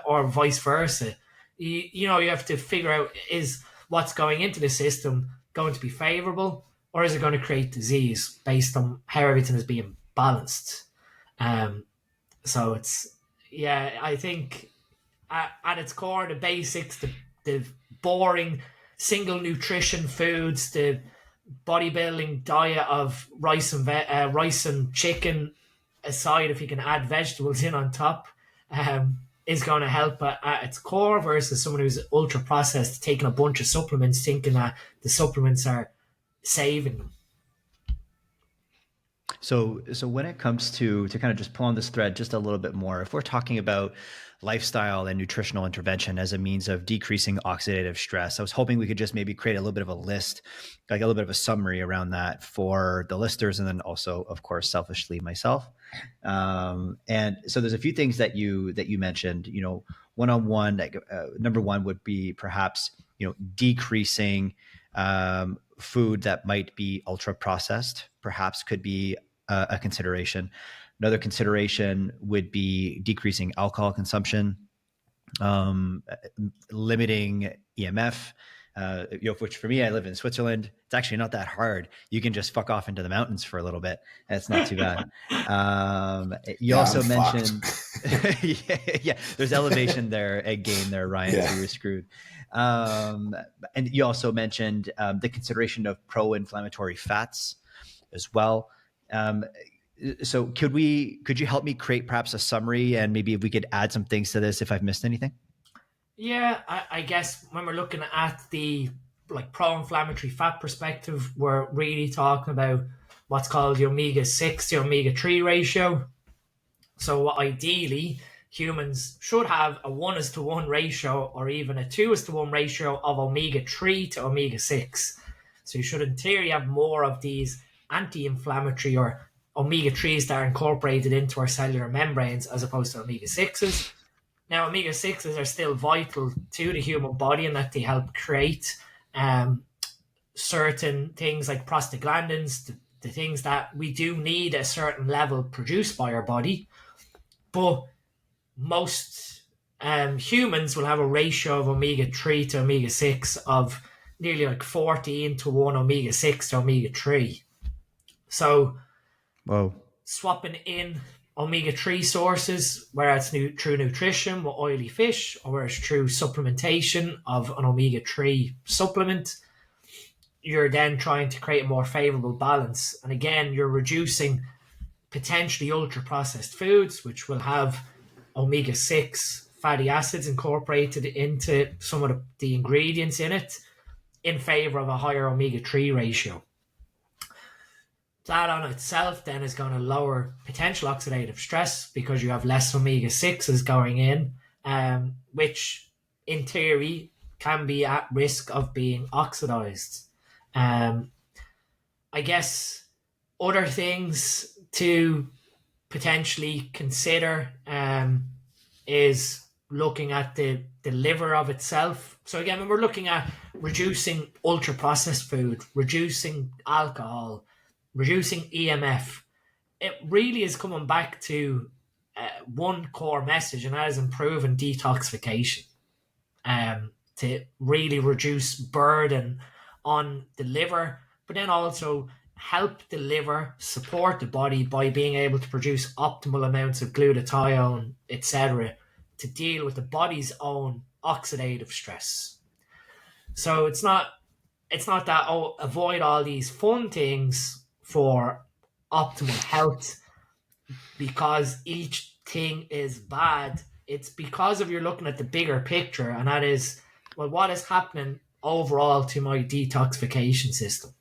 or vice versa. You know, you have to figure out, is what's going into the system going to be favorable, or is it going to create disease based on how everything is being balanced? So it's, yeah, I think at its core, the basics, the boring single nutrition foods, the bodybuilding diet of rice and chicken, aside if you can add vegetables in on top, is going to help at its core, versus someone who's ultra processed, taking a bunch of supplements, thinking that the supplements are saving them. So when it comes to kind of just pull on this thread just a little bit more, if we're talking about lifestyle and nutritional intervention as a means of decreasing oxidative stress, I was hoping we could just maybe create a little bit of a list, like a little bit of a summary around that for the listeners, and then also, of course, selfishly myself. And so there's a few things that you mentioned. You know, one-on-one, number one would be perhaps, you know, decreasing food that might be ultra processed, perhaps could be a consideration. Another consideration would be decreasing alcohol consumption, limiting EMF, which for me, I live in Switzerland. It's actually not that hard. You can just fuck off into the mountains for a little bit. It's not too bad. You also mentioned, yeah, there's elevation there, gain there, Ryan, so you're screwed. And you also mentioned the consideration of pro-inflammatory fats as well. So could you help me create perhaps a summary, and maybe if we could add some things to this if I've missed anything? Yeah, I guess when we're looking at the pro-inflammatory fat perspective, we're really talking about what's called the omega-6 to omega-3 ratio. So ideally, humans should have a 1:1 ratio or even a 2:1 ratio of omega-3 to omega-6. So you should in theory have more of these anti-inflammatory or omega-3s that are incorporated into our cellular membranes as opposed to omega-6s. Now, omega-6s are still vital to the human body in that they help create certain things like prostaglandins, the things that we do need a certain level produced by our body. But most humans will have a ratio of omega-3 to omega-6 of nearly 14:1 omega-6 to omega-3. So, whoa, swapping in omega-3 sources, whether it's through nutrition with oily fish or whether it's through supplementation of an omega-3 supplement, you're then trying to create a more favorable balance. And again, you're reducing potentially ultra-processed foods, which will have omega-6 fatty acids incorporated into some of the ingredients in it, in favor of a higher omega-3 ratio. That on itself then is going to lower potential oxidative stress because you have less omega-6s going in, which in theory can be at risk of being oxidized. I guess other things to potentially consider is looking at the liver of itself. So again, when we're looking at reducing ultra-processed food, reducing alcohol, reducing EMF, it really is coming back to one core message, and that is improving detoxification to really reduce burden on the liver, but then also help the liver support the body by being able to produce optimal amounts of glutathione, etc., to deal with the body's own oxidative stress. So it's not that avoid all these fun things for optimal health because each thing is bad. It's because of you're looking at the bigger picture, and that is, well, what is happening overall to my detoxification system?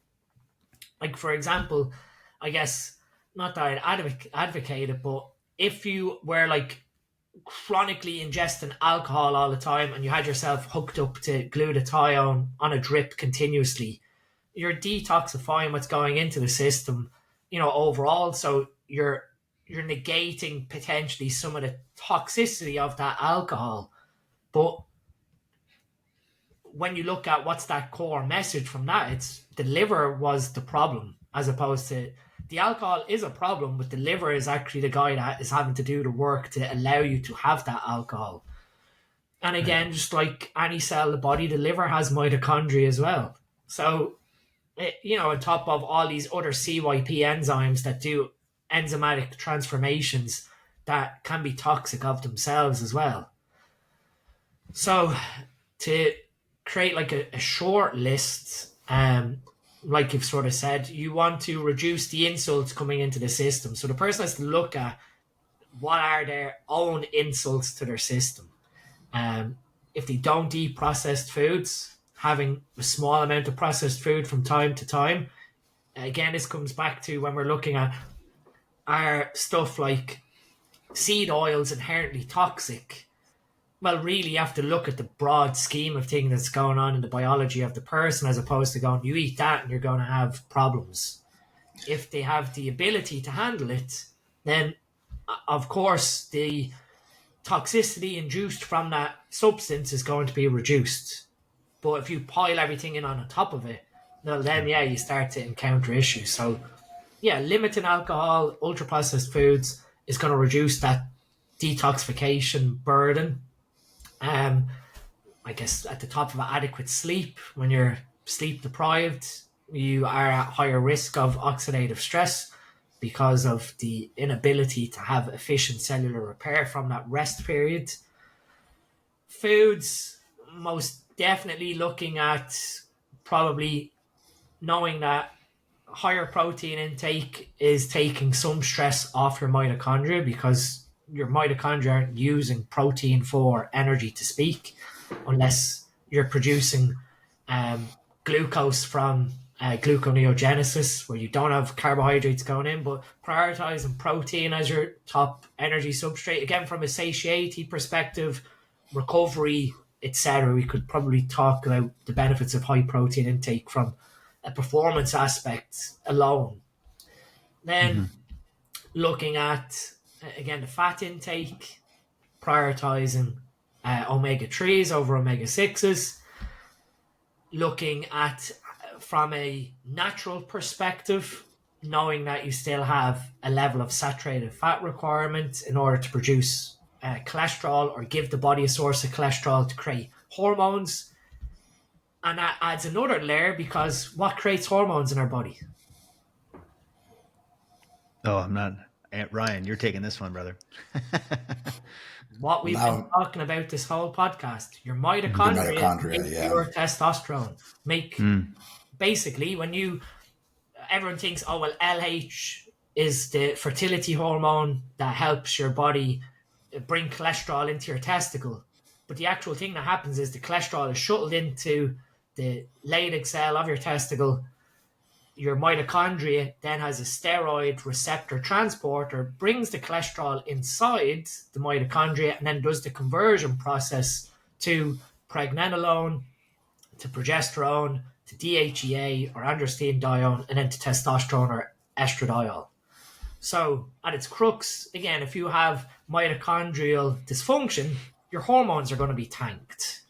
Like, for example, I guess, not that I'd advocate it, but if you were chronically ingesting alcohol all the time and you had yourself hooked up to glutathione on a drip continuously, you're detoxifying what's going into the system, overall. So you're negating potentially some of the toxicity of that alcohol. But when you look at what's that core message from that, it's the liver was the problem, as opposed to the alcohol is a problem, but the liver is actually the guy that is having to do the work to allow you to have that alcohol. And again, just like any cell of the body, the liver has mitochondria as well. So, on top of all these other CYP enzymes that do enzymatic transformations that can be toxic of themselves as well. So to create a short list, like you've sort of said, you want to reduce the insults coming into the system. So the person has to look at what are their own insults to their system. If they don't eat processed foods, having a small amount of processed food from time to time. Again, this comes back to when we're looking at are stuff like seed oils inherently toxic? Well, really, you have to look at the broad scheme of things that's going on in the biology of the person, as opposed to going, you eat that and you're going to have problems. If they have the ability to handle it, then, of course, the toxicity induced from that substance is going to be reduced. But if you pile everything in on top of it, well, then, you start to encounter issues. So, limiting alcohol, ultra-processed foods is going to reduce that detoxification burden. I guess, at the top of adequate sleep. When you're sleep deprived, you are at higher risk of oxidative stress because of the inability to have efficient cellular repair from that rest period. Foods, most definitely looking at probably knowing that higher protein intake is taking some stress off your mitochondria, because your mitochondria aren't using protein for energy to speak unless you're producing glucose from gluconeogenesis, where you don't have carbohydrates going in. But prioritizing protein as your top energy substrate, again, from a satiety perspective, recovery, etc., we could probably talk about the benefits of high protein intake from a performance aspect alone. Then looking at, again, the fat intake, prioritizing omega-3s over omega-6s. Looking at, from a natural perspective, knowing that you still have a level of saturated fat requirement in order to produce cholesterol, or give the body a source of cholesterol to create hormones. And that adds another layer, because what creates hormones in our body? Oh, I'm not. Ryan, you're taking this one, brother. What we've been talking about this whole podcast. Your mitochondria make your testosterone. Basically, when everyone thinks, oh, well, LH is the fertility hormone that helps your body bring cholesterol into your testicle. But the actual thing that happens is the cholesterol is shuttled into the Leydig cell of your testicle. Your mitochondria then has a steroid receptor transporter, brings the cholesterol inside the mitochondria, and then does the conversion process to pregnenolone, to progesterone, to DHEA or androstenedione, and then to testosterone or estradiol. So at its crux, again, if you have mitochondrial dysfunction, your hormones are going to be tanked.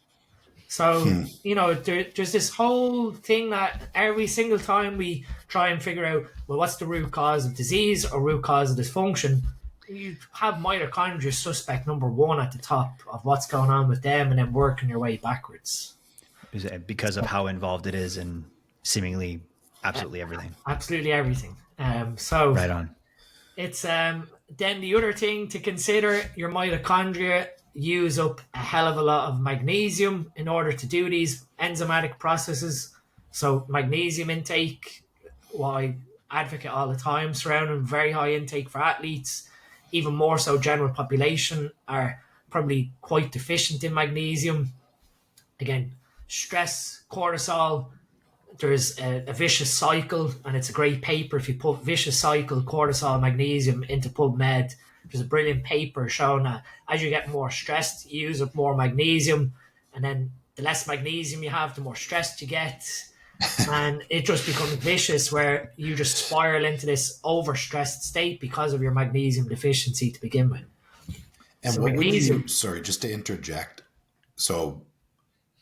So, there's this whole thing that every single time we try and figure out, well, what's the root cause of disease or root cause of dysfunction, you have mitochondria suspect number one at the top of what's going on with them, and then working your way backwards. Because of how involved it is in seemingly absolutely everything. Absolutely everything. So right on. It's then the other thing to consider, your mitochondria use up a hell of a lot of magnesium in order to do these enzymatic processes. So magnesium intake, what I advocate all the time, surrounding very high intake for athletes, even more so general population, are probably quite deficient in magnesium. Again, stress, cortisol, there's a vicious cycle, and it's a great paper. If you put vicious cycle, cortisol, magnesium into PubMed, there's a brilliant paper showing that as you get more stressed, you use up more magnesium, and then the less magnesium you have, the more stressed you get. And it just becomes vicious, where you just spiral into this overstressed state because of your magnesium deficiency to begin with. And so what magnesium, would you, sorry, just to interject. So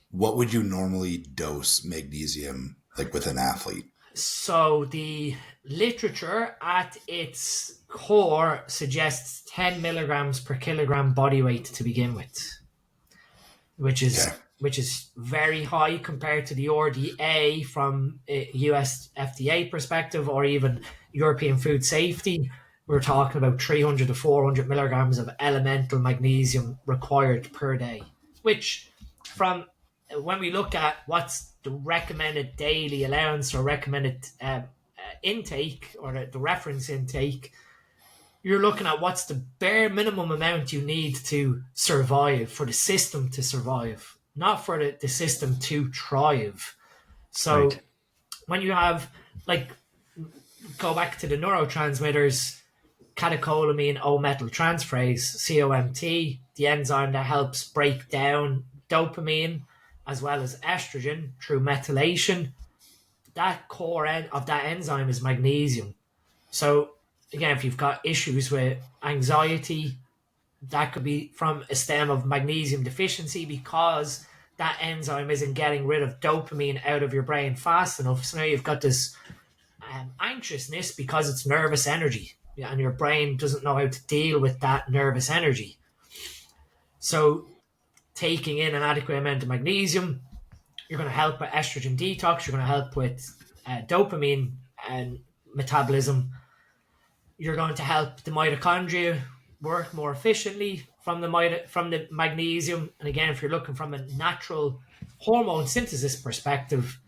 what would you normally dose magnesium like with an athlete? So the literature at its core suggests 10 milligrams per kilogram body weight to begin with, which is very high compared to the RDA from a US FDA perspective, or even European Food Safety. We're talking about 300 to 400 milligrams of elemental magnesium required per day, which, from when we look at what's the recommended daily allowance or recommended intake, or the reference intake, you're looking at what's the bare minimum amount you need to survive, for the system to survive, not for the system to thrive. So when you have, like, go back to the neurotransmitters, catecholamine O-methyltransferase, COMT, the enzyme that helps break down dopamine as well as estrogen through methylation, that core end of that enzyme is magnesium. So again, if you've got issues with anxiety, that could be from a stem of magnesium deficiency, because that enzyme isn't getting rid of dopamine out of your brain fast enough. So now you've got this anxiousness because it's nervous energy, and your brain doesn't know how to deal with that nervous energy. So taking in an adequate amount of magnesium. You're going to help with estrogen detox. You're going to help with dopamine and metabolism. You're going to help the mitochondria work more efficiently from the magnesium. And again, if you're looking from a natural hormone synthesis perspective,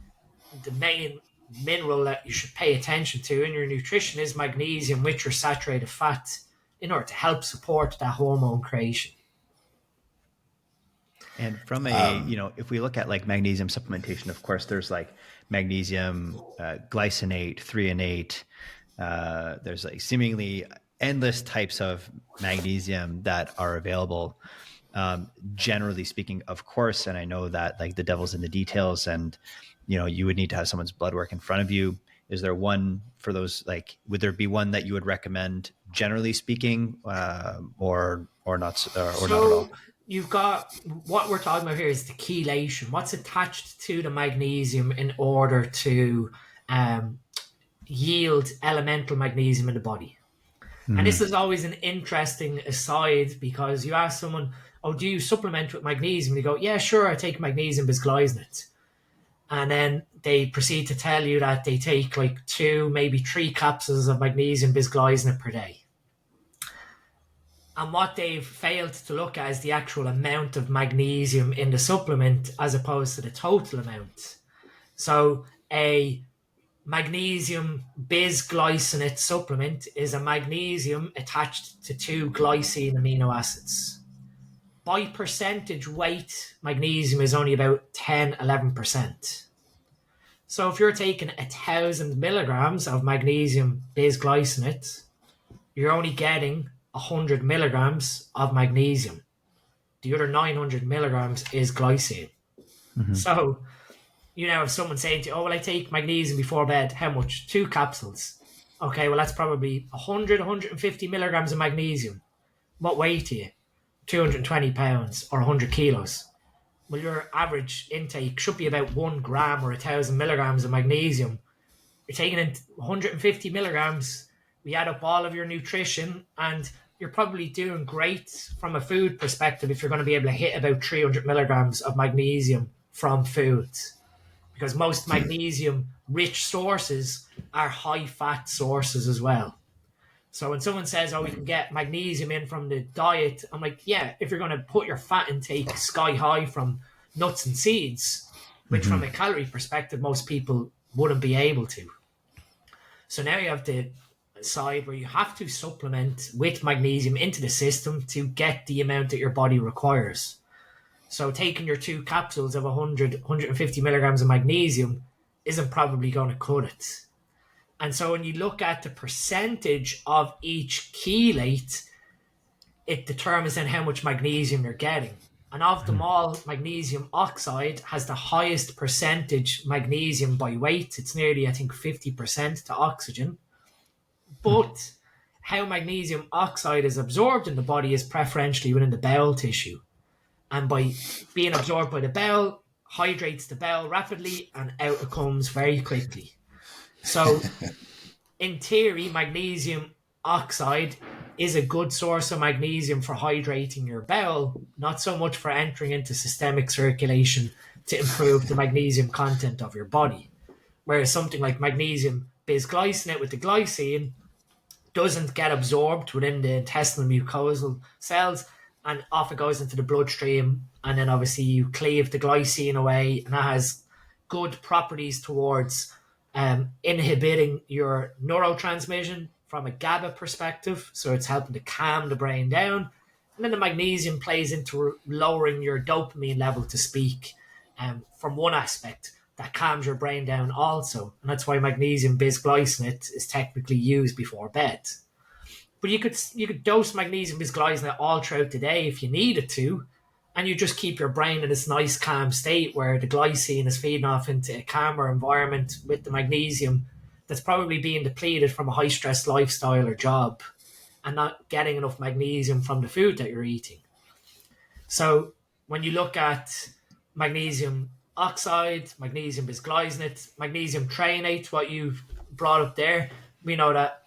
the main mineral that you should pay attention to in your nutrition is magnesium with your saturated fat in order to help support that hormone creation. And from a, if we look at like magnesium supplementation, of course, there's like magnesium glycinate, threonate. There's like seemingly endless types of magnesium that are available. Generally speaking, of course, and I know that like the devil's in the details, and you would need to have someone's blood work in front of you. Is there one for those? Like, would there be one that you would recommend, generally speaking, or not, or not at all? You've got, what we're talking about here is the chelation. What's attached to the magnesium in order to yield elemental magnesium in the body. And this is always an interesting aside, because you ask someone, oh, do you supplement with magnesium? They go, yeah, sure, I take magnesium bisglycinate. And then they proceed to tell you that they take like 2, maybe 3 capsules of magnesium bisglycinate per day. And what they've failed to look at is the actual amount of magnesium in the supplement as opposed to the total amount. So a magnesium bisglycinate supplement is a magnesium attached to 2 glycine amino acids. By percentage weight, magnesium is only about 10-11%. So if you're taking 1,000 milligrams of magnesium bisglycinate, you're only getting 100 milligrams of magnesium. The other 900 milligrams is glycine. So, if someone's saying to you, oh, well, I take magnesium before bed, how much? 2 capsules. Okay, well, that's probably 100, 150 milligrams of magnesium. What weight are you? 220 pounds or 100 kilos. Well, your average intake should be about 1 gram or 1,000 milligrams of magnesium. You're taking in 150 milligrams. We add up all of your nutrition, and you're probably doing great from a food perspective if you're going to be able to hit about 300 milligrams of magnesium from foods. Because most magnesium-rich sources are high-fat sources as well. So when someone says, oh, we can get magnesium in from the diet, I'm like, yeah, if you're going to put your fat intake sky high from nuts and seeds, which from a calorie perspective, most people wouldn't be able to. So now you have the side where you have to supplement with magnesium into the system to get the amount that your body requires. So taking your 2 capsules of 100, 150 milligrams of magnesium isn't probably going to cut it. And so when you look at the percentage of each chelate, it determines then how much magnesium you're getting. And of them all, magnesium oxide has the highest percentage magnesium by weight. It's nearly, I think, 50% to oxygen. But how magnesium oxide is absorbed in the body is preferentially within the bowel tissue. And by being absorbed by the bowel, hydrates the bowel rapidly and out it comes very quickly. So in theory, magnesium oxide is a good source of magnesium for hydrating your bowel, not so much for entering into systemic circulation to improve the magnesium content of your body. Whereas something like magnesium bisglycinate with the glycine doesn't get absorbed within the intestinal mucosal cells, and off it goes into the bloodstream, and then obviously you cleave the glycine away, and that has good properties towards inhibiting your neurotransmission from a GABA perspective, so it's helping to calm the brain down. And then the magnesium plays into lowering your dopamine level, to speak, from one aspect that calms your brain down also. And that's why magnesium bisglycinate is technically used before bed. But you could dose magnesium bisglycinate all throughout the day if you needed to, and you just keep your brain in this nice calm state where the glycine is feeding off into a calmer environment with the magnesium that's probably being depleted from a high stress lifestyle or job and not getting enough magnesium from the food that you're eating. So when you look at magnesium oxide, magnesium bisglycinate, magnesium threonate, what you brought up there, we know that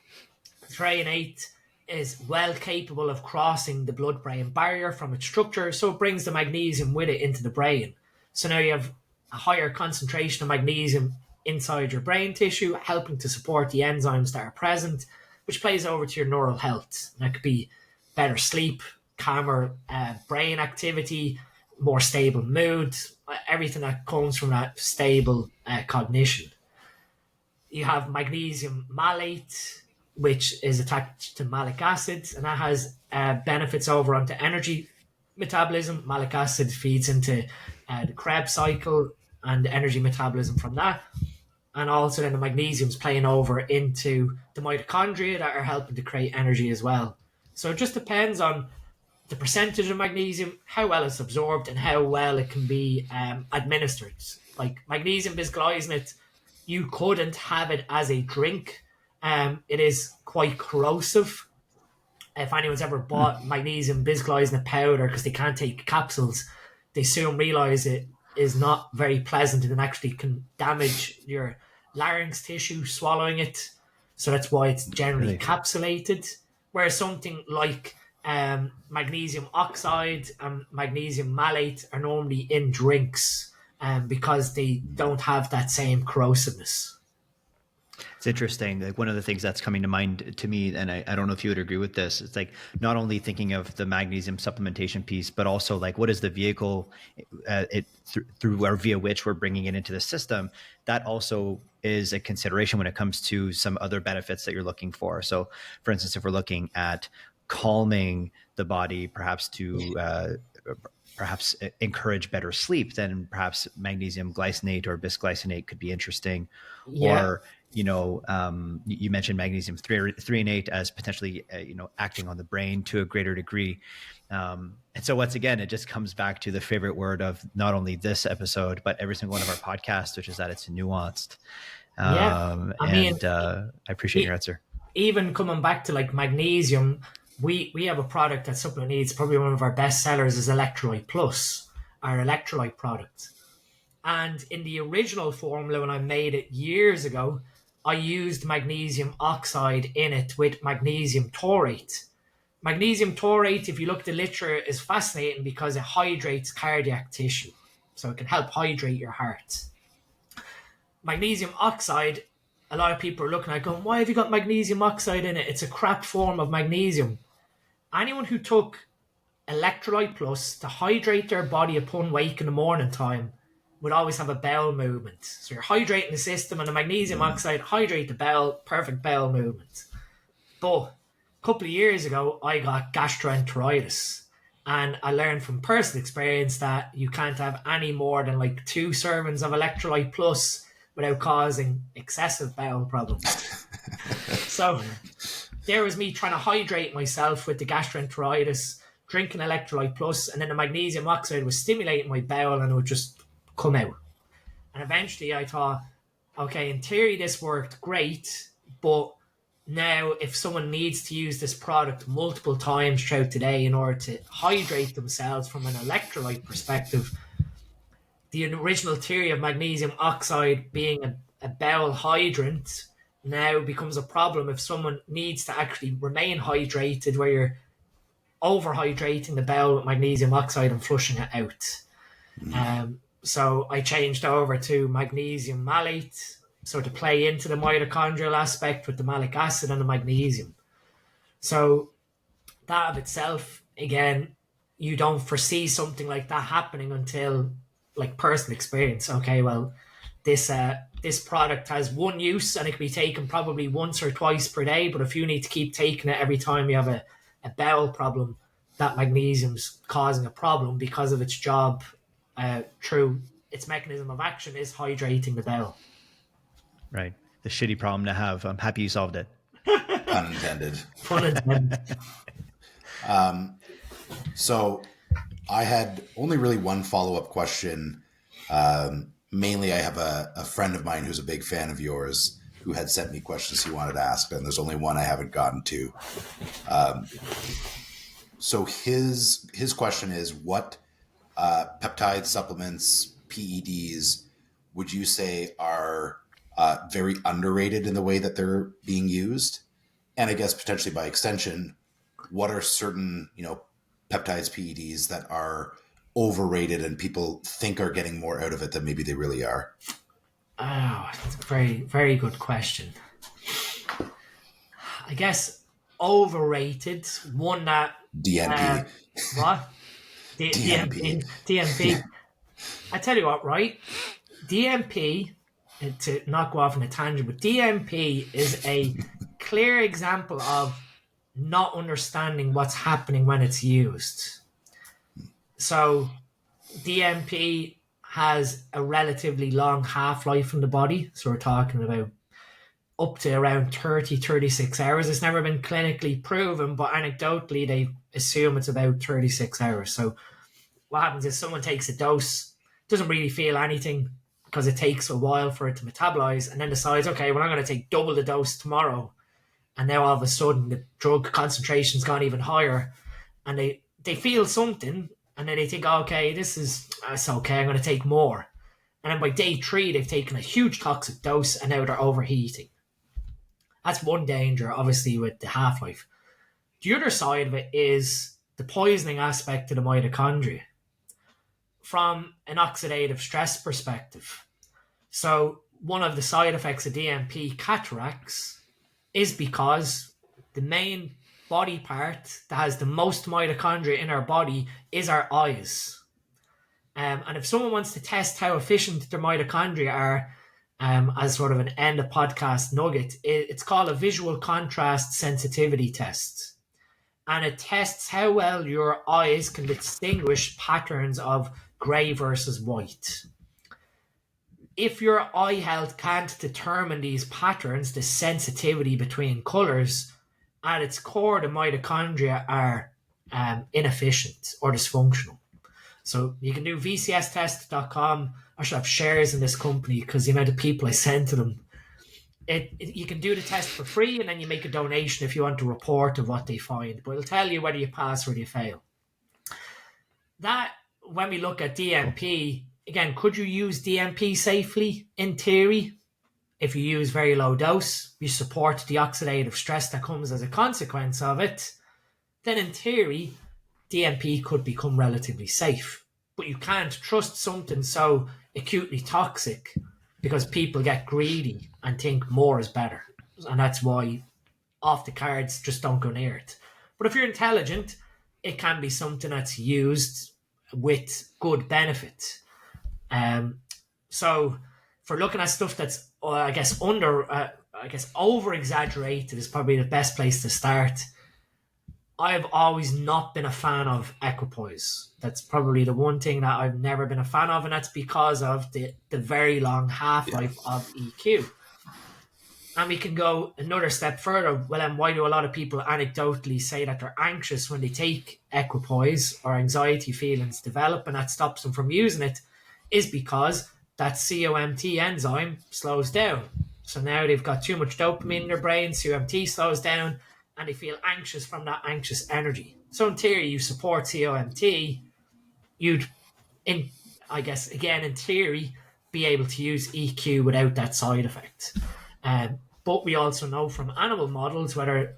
threonate is well capable of crossing the blood-brain barrier from its structure, so it brings the magnesium with it into the brain. So now you have a higher concentration of magnesium inside your brain tissue, helping to support the enzymes that are present, which plays over to your neural health. And that could be better sleep, calmer brain activity, more stable mood, everything that comes from that stable cognition. You have magnesium malate, which is attached to malic acid, and that has benefits over onto energy metabolism. Malic acid feeds into the Krebs cycle and energy metabolism from that. And also then the magnesium's playing over into the mitochondria that are helping to create energy as well. So it just depends on the percentage of magnesium, how well it's absorbed, and how well it can be administered. Like magnesium bisglycinate, you couldn't have it as a drink. It is quite corrosive. If anyone's ever bought magnesium bisglycinate powder because they can't take capsules, they soon realize it is not very pleasant and actually can damage your larynx tissue swallowing it. So that's why it's generally capsulated. Whereas something like magnesium oxide and magnesium malate are normally in drinks because they don't have that same corrosiveness. It's interesting. Like one of the things that's coming to mind to me, and I don't know if you would agree with this, it's like not only thinking of the magnesium supplementation piece, but also like what is the vehicle through or via which we're bringing it into the system. That also is a consideration when it comes to some other benefits that you're looking for. So for instance, if we're looking at calming the body, perhaps to perhaps encourage better sleep, then perhaps magnesium glycinate or bisglycinate could be interesting. Yeah. Or you mentioned magnesium threonate as potentially, acting on the brain to a greater degree. And so once again, it just comes back to the favorite word of not only this episode, but every single one of our podcasts, which is that it's nuanced. I appreciate your answer. Even coming back to like magnesium, we have a product that Supplement Needs, probably one of our best sellers is Electrolyte Plus, our electrolyte product. And in the original formula, when I made it years ago, I used magnesium oxide in it with magnesium taurate. Magnesium taurate, if you look at the literature, is fascinating because it hydrates cardiac tissue. So it can help hydrate your heart. Magnesium oxide, a lot of people are looking at going, why have you got magnesium oxide in it? It's a crap form of magnesium. Anyone who took Electrolyte Plus to hydrate their body upon wake in the morning time would always have a bowel movement. So you're hydrating the system, and the magnesium oxide hydrate the bowel, perfect bowel movement. But a couple of years ago, I got gastroenteritis, and I learned from personal experience that you can't have any more than like 2 servings of Electrolyte Plus without causing excessive bowel problems. So there was me trying to hydrate myself with the gastroenteritis, drinking Electrolyte Plus, and then the magnesium oxide was stimulating my bowel and it would just come out. And eventually I thought, okay, in theory this worked great, but now if someone needs to use this product multiple times throughout the day in order to hydrate themselves from an electrolyte perspective, the original theory of magnesium oxide being a bowel hydrant now becomes a problem if someone needs to actually remain hydrated, where you're overhydrating the bowel with magnesium oxide and flushing it out. So I changed over to magnesium malate, so to play into the mitochondrial aspect with the malic acid and the magnesium. So that of itself, again, you don't foresee something like that happening until like personal experience. Okay, well, this product has one use and it can be taken probably once or twice per day, but if you need to keep taking it every time you have a bowel problem, that magnesium's causing a problem because of its job through its mechanism of action is hydrating the bowel. Right. The shitty problem to have. I'm happy you solved it. Pun intended. Pun intended. So I had only really one follow-up question. Mainly I have a friend of mine who's a big fan of yours who had sent me questions he wanted to ask, and there's only one I haven't gotten to. So his question is, what peptide supplements, PEDs, would you say are very underrated in the way that they're being used? And I guess potentially by extension, what are certain, peptides, PEDs that are overrated and people think are getting more out of it than maybe they really are? Oh, that's a very, very good question. I guess overrated, one that... DNP. What? DNP. DNP. I tell you what, right? DNP, to not go off on a tangent, but DNP is a clear example of not understanding what's happening when it's used. So DNP has a relatively long half-life in the body. So we're talking about up to around 30, 36 hours. It's never been clinically proven, but anecdotally they assume it's about 36 hours. So what happens is someone takes a dose, doesn't really feel anything because it takes a while for it to metabolize, and then decides, okay, well, I'm going to take double the dose tomorrow. And now all of a sudden the drug concentration's gone even higher, and they feel something, and then they think, okay, it's okay, I'm going to take more. And then by day 3, they've taken a huge toxic dose, and now they're overheating. That's one danger, obviously, with the half-life. The other side of it is the poisoning aspect of the mitochondria from an oxidative stress perspective. So one of the side effects of DNP cataracts is because the main body part that has the most mitochondria in our body is our eyes. And if someone wants to test how efficient their mitochondria are, as sort of an end of podcast nugget, it's called a visual contrast sensitivity test. And it tests how well your eyes can distinguish patterns of grey versus white. If your eye health can't determine these patterns, the sensitivity between colours, at its core, the mitochondria are inefficient or dysfunctional. So you can do vcstest.com. I should have shares in this company because the amount of people I send to them. You can do the test for free, and then you make a donation if you want a report of what they find. But it'll tell you whether you pass or you fail. That, when we look at DNP, again, could you use DNP safely? In theory, if you use very low dose, you support the oxidative stress that comes as a consequence of it, then in theory, DNP could become relatively safe. But you can't trust something so acutely toxic because people get greedy and think more is better. And that's why off the cards, just don't go near it. But if you're intelligent, it can be something that's used with good benefit. So for looking at stuff that's, over exaggerated is probably the best place to start. I've always not been a fan of Equipoise. That's probably the one thing that I've never been a fan of, and that's because of the very long half-life of EQ. And we can go another step further. Well, then why do a lot of people anecdotally say that they're anxious when they take Equipoise, or anxiety feelings develop, and that stops them from using it? Is because that COMT enzyme slows down. So now they've got too much dopamine in their brain, COMT slows down, and they feel anxious from that anxious energy. So in theory, you support COMT, you'd, in theory, be able to use EQ without that side effect. But we also know from animal models whether,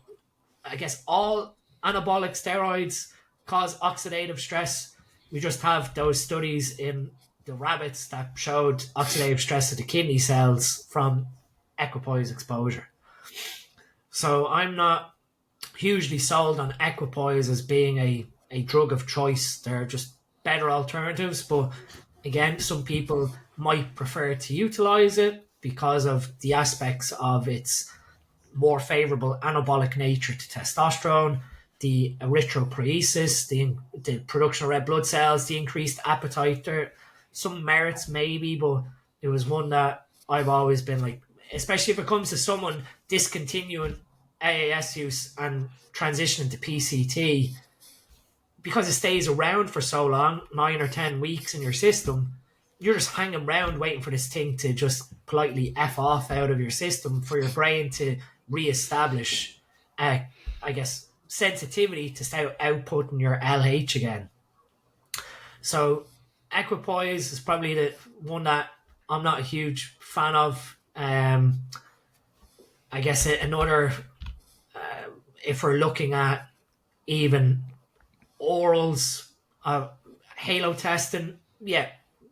all anabolic steroids cause oxidative stress. We just have those studies in the rabbits that showed oxidative stress of the kidney cells from Equipoise exposure. So I'm not hugely sold on Equipoise as being a drug of choice. They're just better alternatives, but again, some people might prefer to utilize it because of the aspects of its more favorable anabolic nature to testosterone, the erythropoiesis, the production of red blood cells, the increased appetite. There are some merits maybe, but it was one that I've always been like, especially if it comes to someone discontinuing AAS use and transitioning to PCT, because it stays around for so long, 9 or 10 weeks in your system, you're just hanging around waiting for this thing to just politely F off out of your system for your brain to reestablish, sensitivity to start outputting your LH again. So Equipoise is probably the one that I'm not a huge fan of. Another, if we're looking at even orals, halo testing,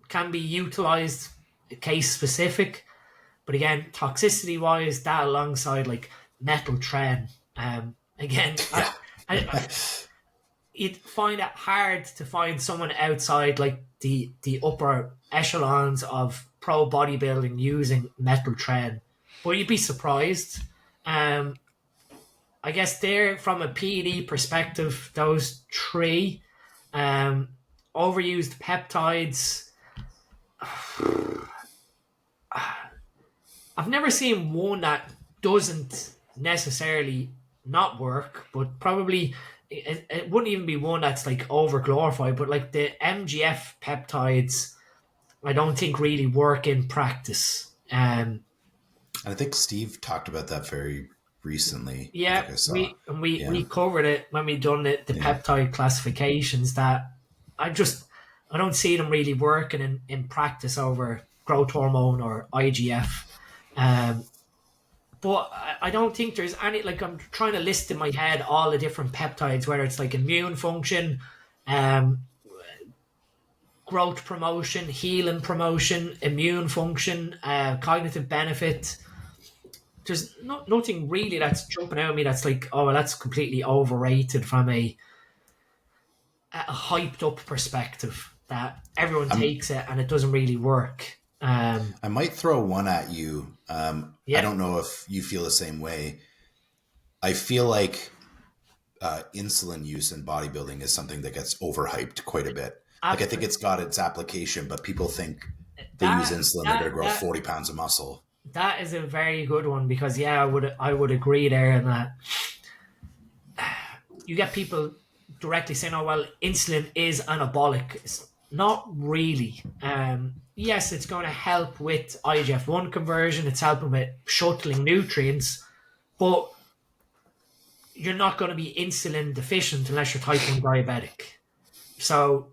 can be utilized case specific. But again, toxicity wise, that alongside like Methylene, again, you'd find it hard to find someone outside like the upper echelons of pro bodybuilding using Methylene, but you'd be surprised. I guess there, from a PED perspective, those three, overused peptides. I've never seen one that doesn't necessarily not work, but probably it wouldn't even be one that's like over glorified. But like the MGF peptides, I don't think really work in practice. I think Steve talked about that very recently. Yeah, I saw. we covered it when we done the peptide classifications. That I don't see them really working in practice over growth hormone or IGF. But I don't think there's any, like, I'm trying to list in my head all the different peptides, whether it's like immune function, growth promotion, healing promotion, immune function, cognitive benefit. There's nothing really that's jumping out at me that's like, oh, well, that's completely overrated from a hyped up perspective, that everyone takes it and it doesn't really work. I might throw one at you. I don't know if you feel the same way. I feel like insulin use in bodybuilding is something that gets overhyped quite a bit. Like, I think it's got its application, but people think they use insulin, they're going to grow 40 pounds of muscle. That is a very good one, because I would agree there in that you get people directly saying, oh, well, insulin is anabolic. It's not really. Yes, it's going to help with IGF-1 conversion. It's helping with shuttling nutrients, but you're not going to be insulin deficient unless you're type 1 diabetic. So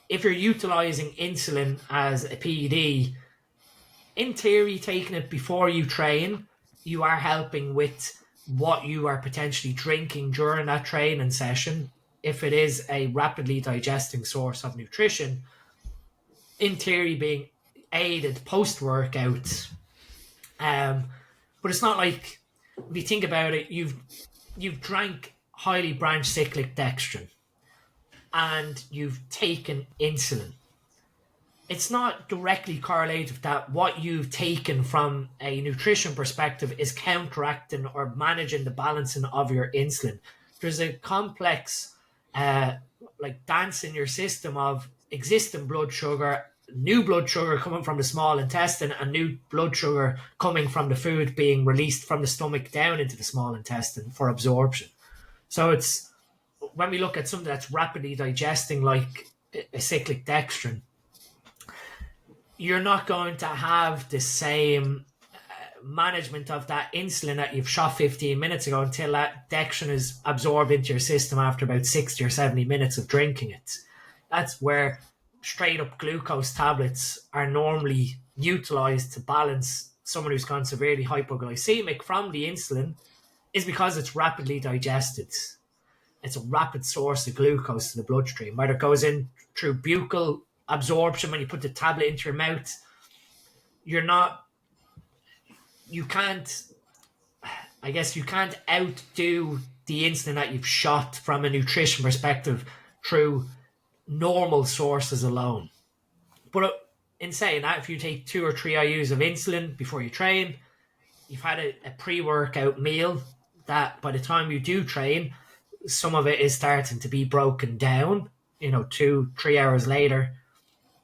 if you're utilizing insulin as a PED, in theory, taking it before you train, you are helping with what you are potentially drinking during that training session. If it is a rapidly digesting source of nutrition, in theory being aided post-workout. But it's not like, if you think about it, you've drank highly branched cyclic dextrin and you've taken insulin. It's not directly correlated that what you've taken from a nutrition perspective is counteracting or managing the balancing of your insulin. There's a complex like dance in your system of existing blood sugar, new blood sugar coming from the small intestine, and new blood sugar coming from the food being released from the stomach down into the small intestine for absorption. So it's, when we look at something that's rapidly digesting like a cyclic dextrin, you're not going to have the same management of that insulin that you've shot 15 minutes ago until that dextrin is absorbed into your system after about 60 or 70 minutes of drinking it. That's where straight up glucose tablets are normally utilized to balance someone who's gone severely hypoglycemic from the insulin, is because it's rapidly digested. It's a rapid source of glucose to the bloodstream, whether it goes in through buccal absorption when you put the tablet into your mouth. You can't outdo the insulin that you've shot from a nutrition perspective through normal sources alone. But in saying that, if you take 2 or 3 IUs of insulin before you train, you've had a pre-workout meal that by the time you do train, some of it is starting to be broken down, 2-3 hours later.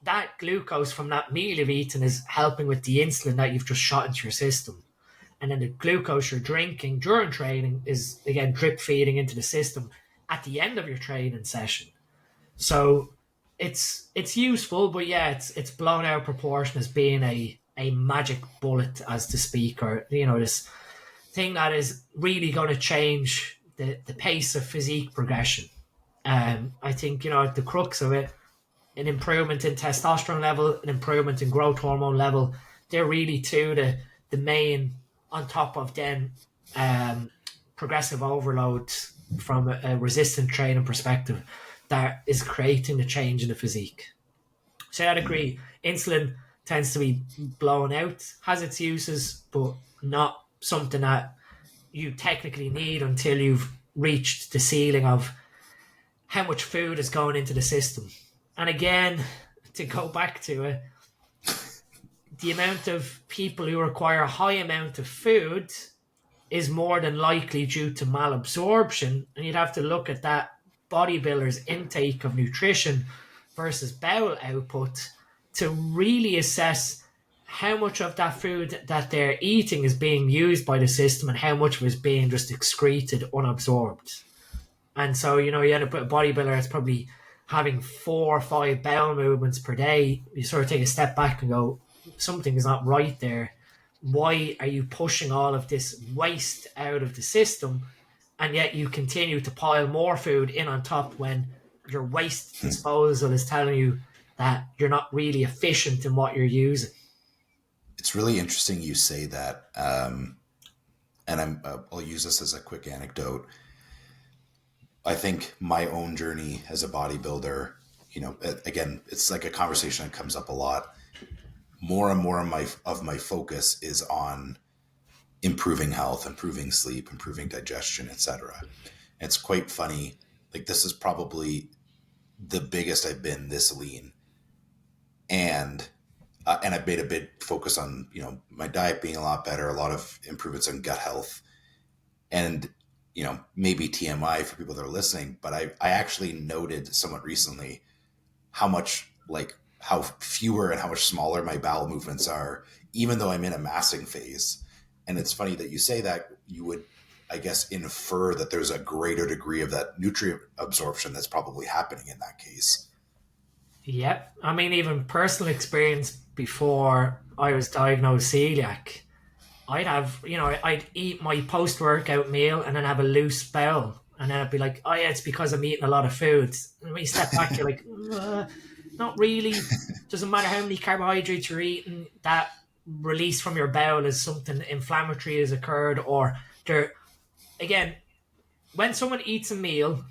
That glucose from that meal you've eaten is helping with the insulin that you've just shot into your system. And then the glucose you're drinking during training is, again, drip feeding into the system at the end of your training session. So it's useful, but it's blown out of proportion as being a magic bullet, as to speak, or this thing that is really going to change the pace of physique progression. I think at the crux of it, an improvement in testosterone level, an improvement in growth hormone level, they're really the main, on top of then progressive overload from a resistant training perspective that is creating the change in the physique. So I'd agree, insulin tends to be blown out, has its uses, but not something that you technically need until you've reached the ceiling of how much food is going into the system. And again, to go back to it, the amount of people who require a high amount of food is more than likely due to malabsorption. And you'd have to look at that bodybuilder's intake of nutrition versus bowel output to really assess how much of that food that they're eating is being used by the system and how much of it is being just excreted, unabsorbed. And so, you had a bodybuilder that's probably having 4 or 5 bowel movements per day. You sort of take a step back and go, something is not right there. Why are you pushing all of this waste out of the system, and yet you continue to pile more food in on top when your waste disposal is telling you that you're not really efficient in what you're using? It's really interesting you say that, and I'll use this as a quick anecdote. I think my own journey as a bodybuilder, again, it's like a conversation that comes up a lot. More and more of my focus is on improving health, improving sleep, improving digestion, etc. It's quite funny. Like, this is probably the biggest I've been this lean, and I've made a big focus on my diet being a lot better, a lot of improvements in gut health, and maybe TMI for people that are listening, but I actually noted somewhat recently how fewer and how much smaller my bowel movements are, even though I'm in a massing phase. And it's funny that you say that. You would, I guess, infer that there's a greater degree of that nutrient absorption that's probably happening in that case. Yep. I mean, even personal experience before I was diagnosed celiac, I'd eat my post-workout meal and then have a loose bowel. And then I'd be like, oh yeah, it's because I'm eating a lot of food. And when you step back, you're like, not really. Doesn't matter how many carbohydrates you're eating, that release from your bowel is something inflammatory has occurred. Or again, when someone eats a meal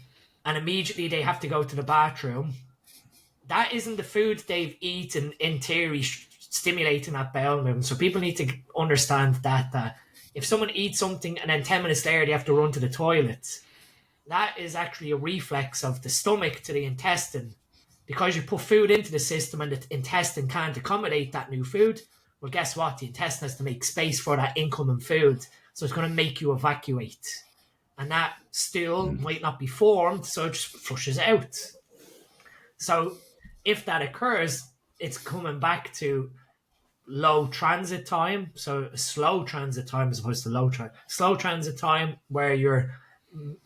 and immediately they have to go to the bathroom, that isn't the food they've eaten in theory stimulating that bowel movement. So people need to understand that if someone eats something and then 10 minutes later they have to run to the toilet, that is actually a reflex of the stomach to the intestine. Because you put food into the system and the intestine can't accommodate that new food, well, guess what? The intestine has to make space for that incoming food. So it's going to make you evacuate. And that stool might not be formed, so it just flushes out. So if that occurs, it's coming back to low transit time. So slow transit time as opposed to slow transit time, where your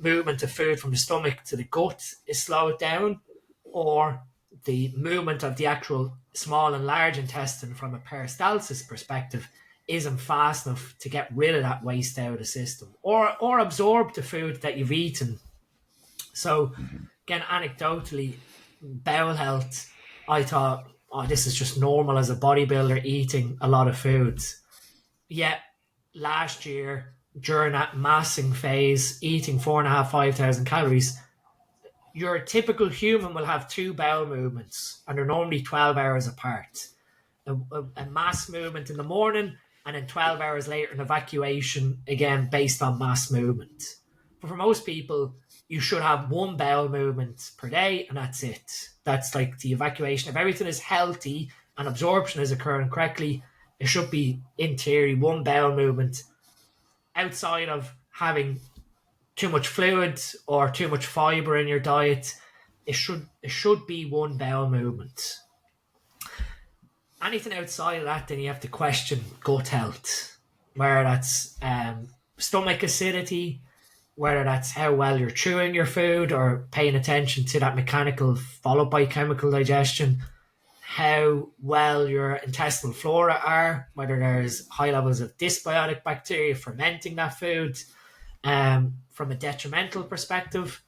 movement of food from the stomach to the gut is slowed down, or the movement of the actual small and large intestine from a peristalsis perspective isn't fast enough to get rid of that waste out of the system, or absorb the food that you've eaten. So again, anecdotally, bowel health, I thought, this is just normal as a bodybuilder eating a lot of foods. Yet last year, during that massing phase, eating 4,500, 5,000 calories, your typical human will have 2 bowel movements, and they're normally 12 hours apart. A mass movement in the morning, and then 12 hours later, an evacuation, again, based on mass movement. But for most people, you should have 1 bowel movement per day, and that's it. That's like the evacuation. If everything is healthy and absorption is occurring correctly, it should be, in theory, 1 bowel movement. Outside of having too much fluid or too much fiber in your diet, it should be 1 bowel movement. Anything outside of that, then you have to question gut health, whether that's stomach acidity, whether that's how well you're chewing your food or paying attention to that mechanical followed by chemical digestion, how well your intestinal flora are, whether there's high levels of dysbiotic bacteria fermenting that food. From a detrimental perspective,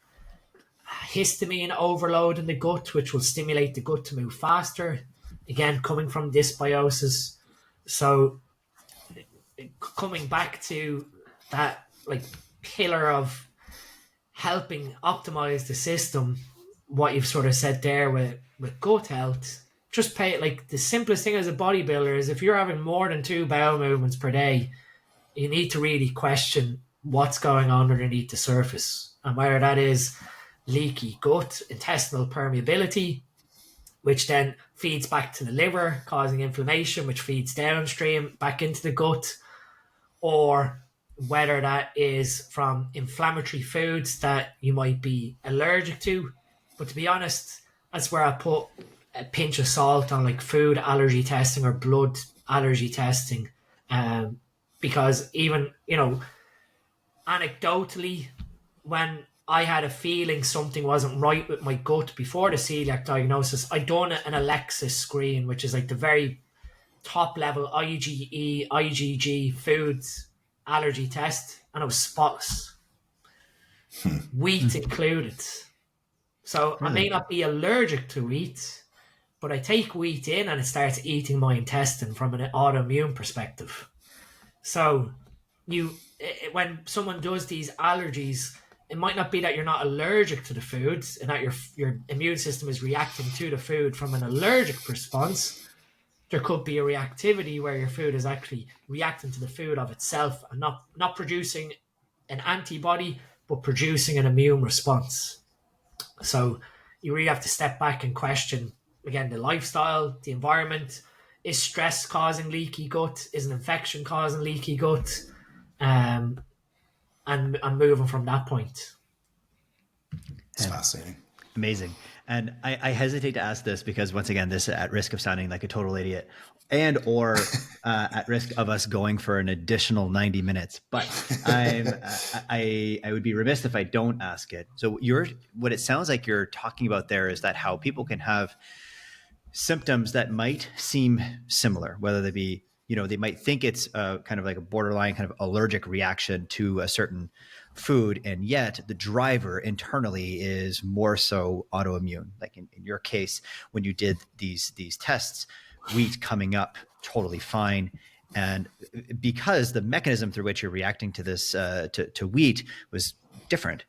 histamine overload in the gut, which will stimulate the gut to move faster, again, coming from dysbiosis. So coming back to that, like, pillar of helping optimize the system, what you've sort of said there with gut health, just pay like the simplest thing as a bodybuilder is if you're having more than 2 bowel movements per day, you need to really question what's going on underneath the surface. And whether that is leaky gut, intestinal permeability, which then feeds back to the liver, causing inflammation, which feeds downstream back into the gut, or whether that is from inflammatory foods that you might be allergic to. But to be honest, that's where I put a pinch of salt on like food allergy testing or blood allergy testing. Because even, anecdotally, when I had a feeling something wasn't right with my gut before the celiac diagnosis, I done an Alexis screen, which is like the very top level IgE, IgG foods allergy test, and it was spotless. Wheat included. So I may not be allergic to wheat, but I take wheat in and it starts eating my intestine from an autoimmune perspective. So when someone does these allergies, it might not be that you're not allergic to the foods and that your immune system is reacting to the food from an allergic response. There could be a reactivity where your food is actually reacting to the food of itself and not producing an antibody, but producing an immune response. So you really have to step back and question, again, the lifestyle, the environment. Is stress causing leaky gut? Is an infection causing leaky gut? And moving from that point. It's fascinating. Amazing. And I hesitate to ask this because once again, this is at risk of sounding like a total idiot and or at risk of us going for an additional 90 minutes. But I would be remiss if I don't ask it. So what it sounds like you're talking about there is that how people can have symptoms that might seem similar, whether they be, they might think it's kind of like a borderline kind of allergic reaction to a certain food, and yet the driver internally is more so autoimmune. Like in your case, when you did these tests, wheat coming up totally fine, and because the mechanism through which you're reacting to this to wheat was different.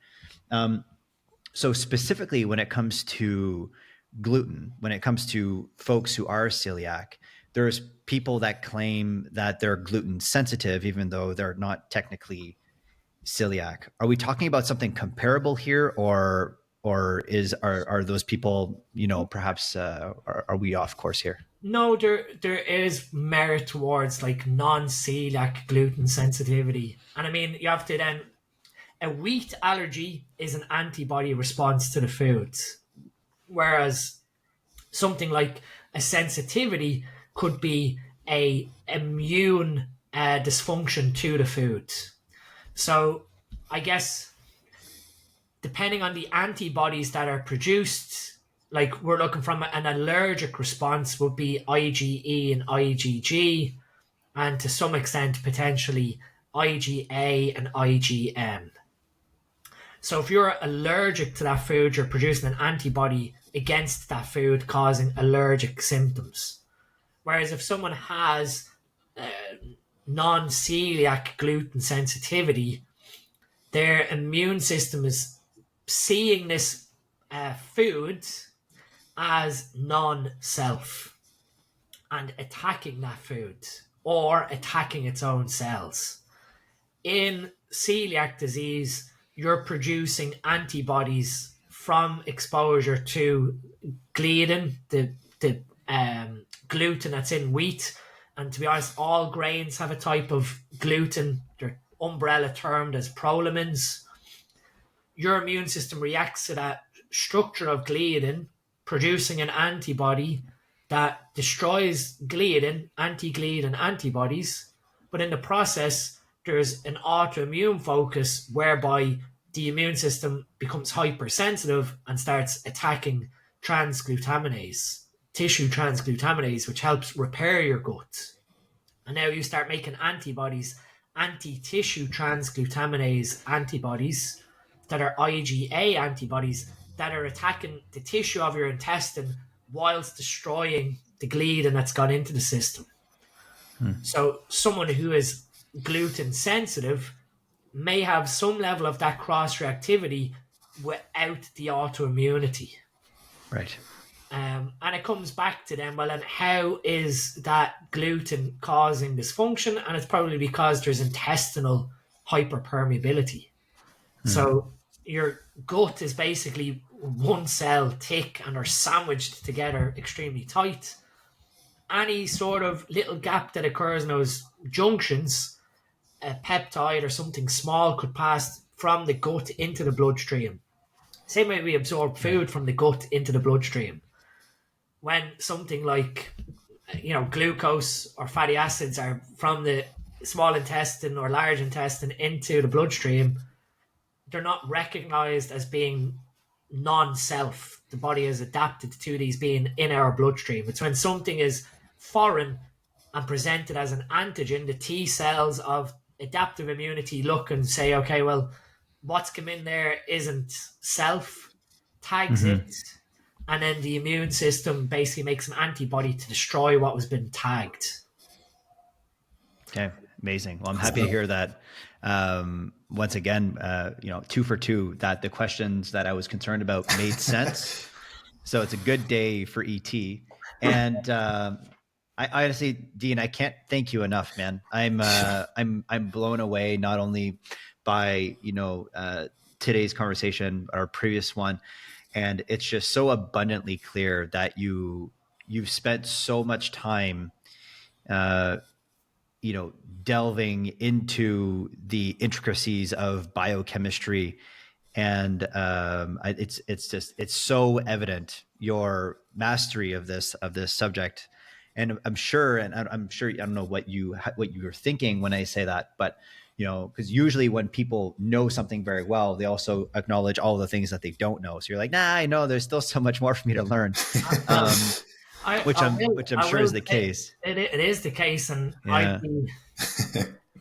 So specifically, when it comes to gluten, when it comes to folks who are celiac, there's people that claim that they're gluten sensitive, even though they're not technically celiac. Are we talking about something comparable here, or are those people, perhaps are we off course here? No, there is merit towards like non-celiac gluten sensitivity. And I mean, you have to then, a wheat allergy is an antibody response to the foods. Whereas something like a sensitivity could be a immune dysfunction to the food. So I guess depending on the antibodies that are produced, like we're looking from an allergic response would be IgE and IgG, and to some extent potentially IgA and IgM. So if you're allergic to that food, you're producing an antibody against that food, causing allergic symptoms. Whereas if someone has non-celiac gluten sensitivity, their immune system is seeing this food as non-self and attacking that food or attacking its own cells. In celiac disease, you're producing antibodies from exposure to gluten, the gluten that's in wheat. And to be honest, all grains have a type of gluten. They're umbrella termed as prolamins. Your immune system reacts to that structure of gluten, producing an antibody that destroys gluten, anti-gluten antibodies. But in the process, there's an autoimmune focus whereby the immune system becomes hypersensitive and starts attacking transglutaminase, tissue transglutaminase, which helps repair your gut. And now you start making antibodies, anti-tissue transglutaminase antibodies that are IgA antibodies that are attacking the tissue of your intestine whilst destroying the gluten that's gone into the system. So someone who is gluten sensitive may have some level of that cross-reactivity without the autoimmunity. Right. And it comes back to then, well, and how is that gluten causing dysfunction? And it's probably because there's intestinal hyperpermeability. So your gut is basically one cell thick and are sandwiched together extremely tight. Any sort of little gap that occurs in those junctions, a peptide or something small could pass from the gut into the bloodstream. Same way we absorb food from the gut into the bloodstream. When something like, glucose or fatty acids are from the small intestine or large intestine into the bloodstream, they're not recognized as being non-self. The body is adapted to these being in our bloodstream. It's when something is foreign and presented as an antigen, the T cells of adaptive immunity look and say, okay, well, what's come in there isn't self, tags it, and then the immune system basically makes an antibody to destroy what was been tagged. Okay, amazing. Well, I'm happy to hear that. Once again, 2 for 2, that the questions that I was concerned about made sense. So it's a good day for ET. And I honestly, Dean, I can't thank you enough, man. I'm blown away not only by today's conversation, our previous one, and it's just so abundantly clear that you've spent so much time delving into the intricacies of biochemistry, and it's so evident your mastery of this subject. And I'm sure I don't know what you were thinking when I say that, but because usually when people know something very well, they also acknowledge all the things that they don't know. So you're like, nah, I know there's still so much more for me to learn. Which I'm sure is the case. It is the case, and Yeah.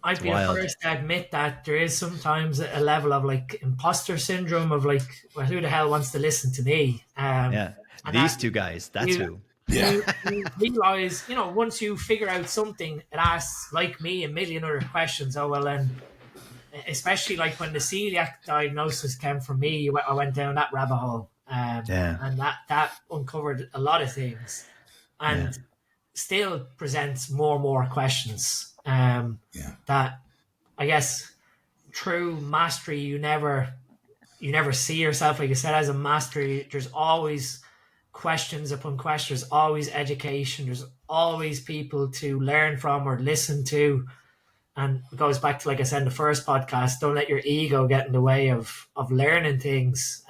I'd be the first to admit that there is sometimes a level of like imposter syndrome of like, well, who the hell wants to listen to me? These two guys, that's who. You realize, once you figure out something, it asks, like me, a million other questions. Oh, well, and especially like when the celiac diagnosis came from me, I went down that rabbit hole. And that uncovered a lot of things, and still presents more and more questions. That I guess true mastery, you never see yourself, like you said, as a master. There's always questions upon questions. There's always education. There's always people to learn from or listen to. And it goes back to, like I said in the first podcast, don't let your ego get in the way of learning things.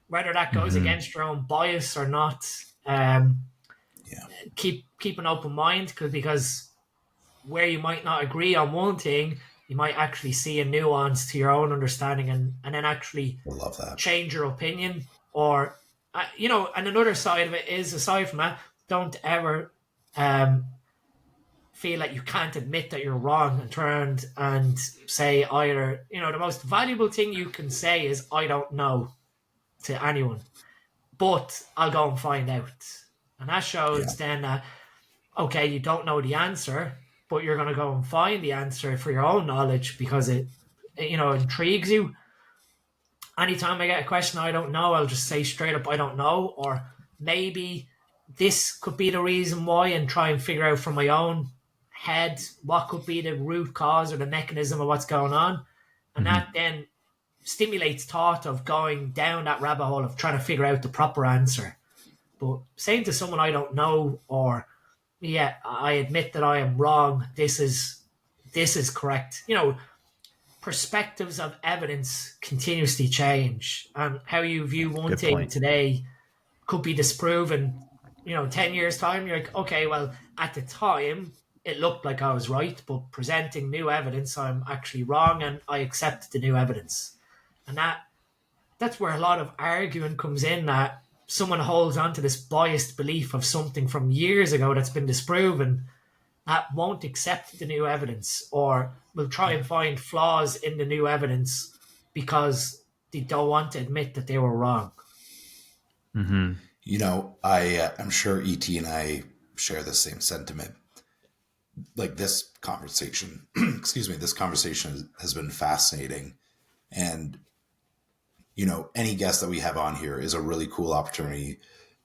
Whether that goes against your own bias or not, keep an open mind, because where you might not agree on one thing, you might actually see a nuance to your own understanding, and then actually love that. Change your opinion. Or, and another side of it is, aside from that, don't ever feel like you can't admit that you're wrong and turn and say either, the most valuable thing you can say is, I don't know, to anyone, but I'll go and find out. And that shows then that, okay, you don't know the answer, but you're going to go and find the answer for your own knowledge because it intrigues you. Anytime I get a question I don't know, I'll just say straight up, I don't know, or maybe this could be the reason why, and try and figure out from my own head what could be the root cause or the mechanism of what's going on. And that then stimulates thought of going down that rabbit hole of trying to figure out the proper answer. But saying to someone I don't know, or I admit that I am wrong, this is correct. Perspectives of evidence continuously change, and how you view one thing today could be disproven. 10 years time, you're like, okay, well, at the time it looked like I was right, but presenting new evidence, I'm actually wrong, and I accept the new evidence. And that's where a lot of arguing comes in, that someone holds on to this biased belief of something from years ago that's been disproven, that won't accept the new evidence, or will try and find flaws in the new evidence because they don't want to admit that they were wrong. I'm sure ET and I share the same sentiment. Like, this conversation excuse me, this conversation has been fascinating. And, you know, any guest that we have on here is a really cool opportunity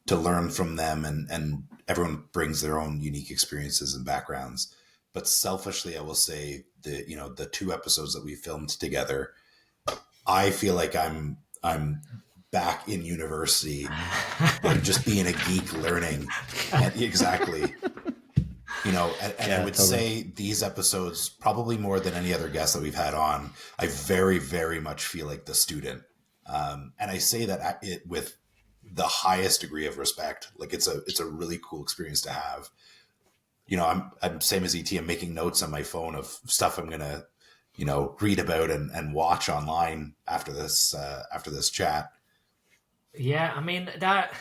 to learn from them, and everyone brings their own unique experiences and backgrounds. But selfishly, I will say that, you know, the 2 episodes that we filmed together, I feel like I'm back in university, like just being a geek learning. And exactly. You know, and I would say these episodes, probably more than any other guest that we've had on, I very, very much feel like the student. And I say that with the highest degree of respect. Like it's a really cool experience to have. You know, I'm same as ET. I'm making notes on my phone of stuff I'm gonna, you know, read about and watch online after this chat. Yeah, I mean that.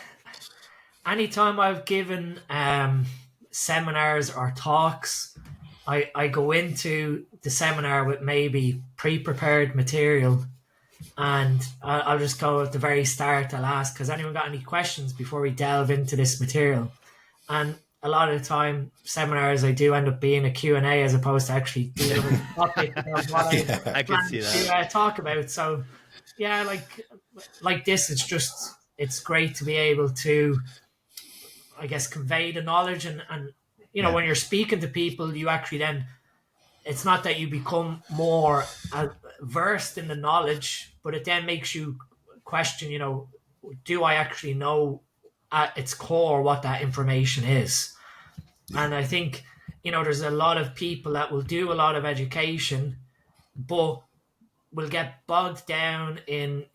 Anytime I've given seminars or talks, I go into the seminar with maybe pre-prepared material, and I'll just go at the very start. I'll ask, has anyone got any questions before we delve into this material? And a lot of the time, seminars I do end up being a Q&A as opposed to actually dealing with the topic of what I can see that. to talk about. So yeah, like this, it's great to be able to, I guess, convey the knowledge, and you know, when you're speaking to people, you actually then, it's not that you become more versed in the knowledge, but it then makes you question, you know, do I actually know at its core what that information is? And I think, you know, there's a lot of people that will do a lot of education, but will get bogged down in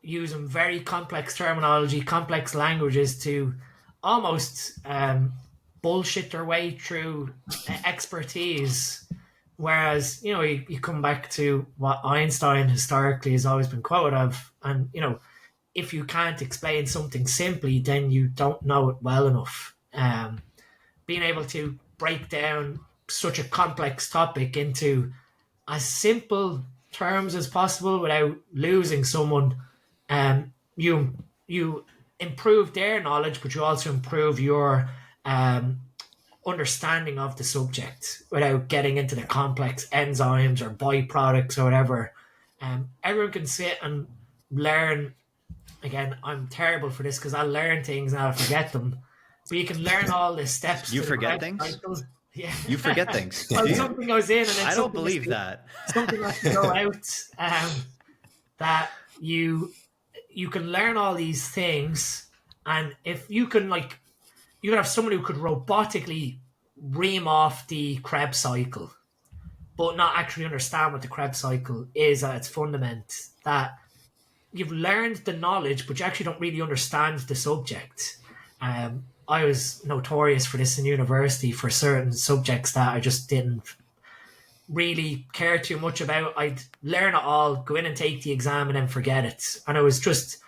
using very complex terminology, complex languages to almost bullshit their way through expertise. Whereas, you know, you come back to what Einstein historically has always been quoted of, and, you know, if you can't explain something simply, then you don't know it well enough. Being able to break down such a complex topic into as simple terms as possible without losing someone, you improve their knowledge, but you also improve your understanding of the subject without getting into the complex enzymes or byproducts or whatever. Everyone can sit and learn. Again, I'm terrible for this because I learn things and I'll forget them. But you can learn all the steps. You to forget the things? cycles. Yeah. You forget things. Well, something goes in and then I don't believe that. Something has to go out. That you can learn all these things, and if you can, like, you can have someone who could robotically ream off the Krebs cycle, but not actually understand what the Krebs cycle is at its fundament. That you've learned the knowledge, but you actually don't really understand the subject. I was notorious for this in university for certain subjects that I just didn't really care too much about. I'd learn it all, go in and take the exam, and then forget it. And it was just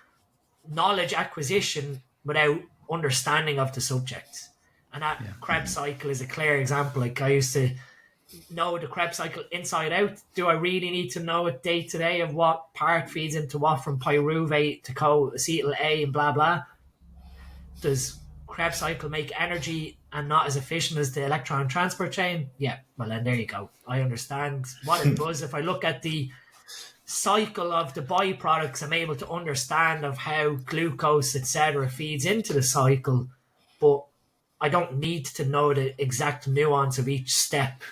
knowledge acquisition without understanding of the subject. And that Krebs cycle is a clear example. Like, I used to know the Krebs cycle inside out. Do I really need to know it day to day of what part feeds into what from pyruvate to co-acetyl A and blah blah? Does Krebs cycle make energy and not as efficient as the electron transport chain? Yeah, well then there you go. I understand what it does. If I look at the cycle of the byproducts, I'm able to understand of how glucose, etc., feeds into the cycle, but I don't need to know the exact nuance of each step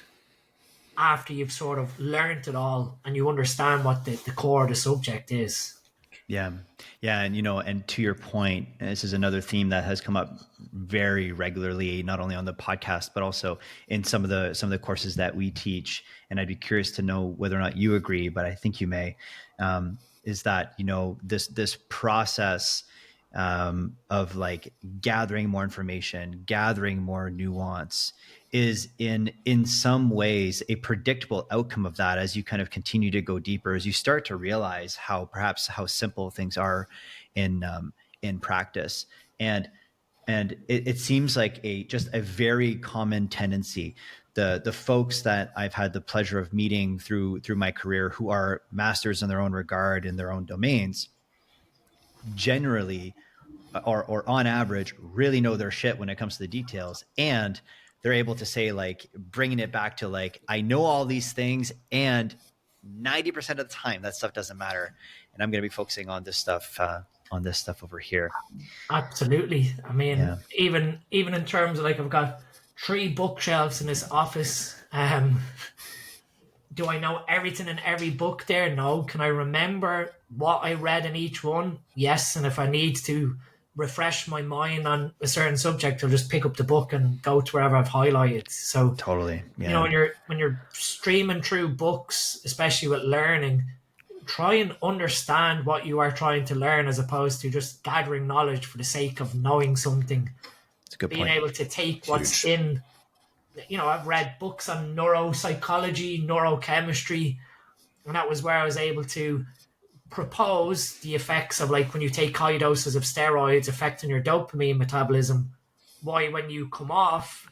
after you've sort of learned it all and you understand what the core of the subject is. Yeah. Yeah. And, you know, and to your point, and this is another theme that has come up very regularly, not only on the podcast, but also in some of the courses that we teach. And I'd be curious to know whether or not you agree, but I think you may, is that, you know, this process of like gathering more information, gathering more nuance is in some ways a predictable outcome of that as you kind of continue to go deeper, as you start to realize how simple things are in practice. And it seems like just a very common tendency. The folks that I've had the pleasure of meeting through my career, who are masters in their own regard in their own domains, generally or on average really know their shit when it comes to the details, and they're able to say, like, bringing it back to like, I know all these things, and 90% of the time that stuff doesn't matter, and I'm going to be focusing on this stuff over here. Absolutely. I mean, even in terms of, like, I've got 3 bookshelves in this office. Do I know everything in every book there? No. Can I remember what I read in each one? Yes. And if I need to refresh my mind on a certain subject, I'll just pick up the book and go to wherever I've highlighted. So totally, you know, when you're streaming through books, especially with learning, try and understand what you are trying to learn, as opposed to just gathering knowledge for the sake of knowing something. It's a good Being point. able to take what's in, you know, I've read books on neuropsychology, neurochemistry, and that was where I was able to propose the effects of, like, when you take high doses of steroids affecting your dopamine metabolism, why when you come off,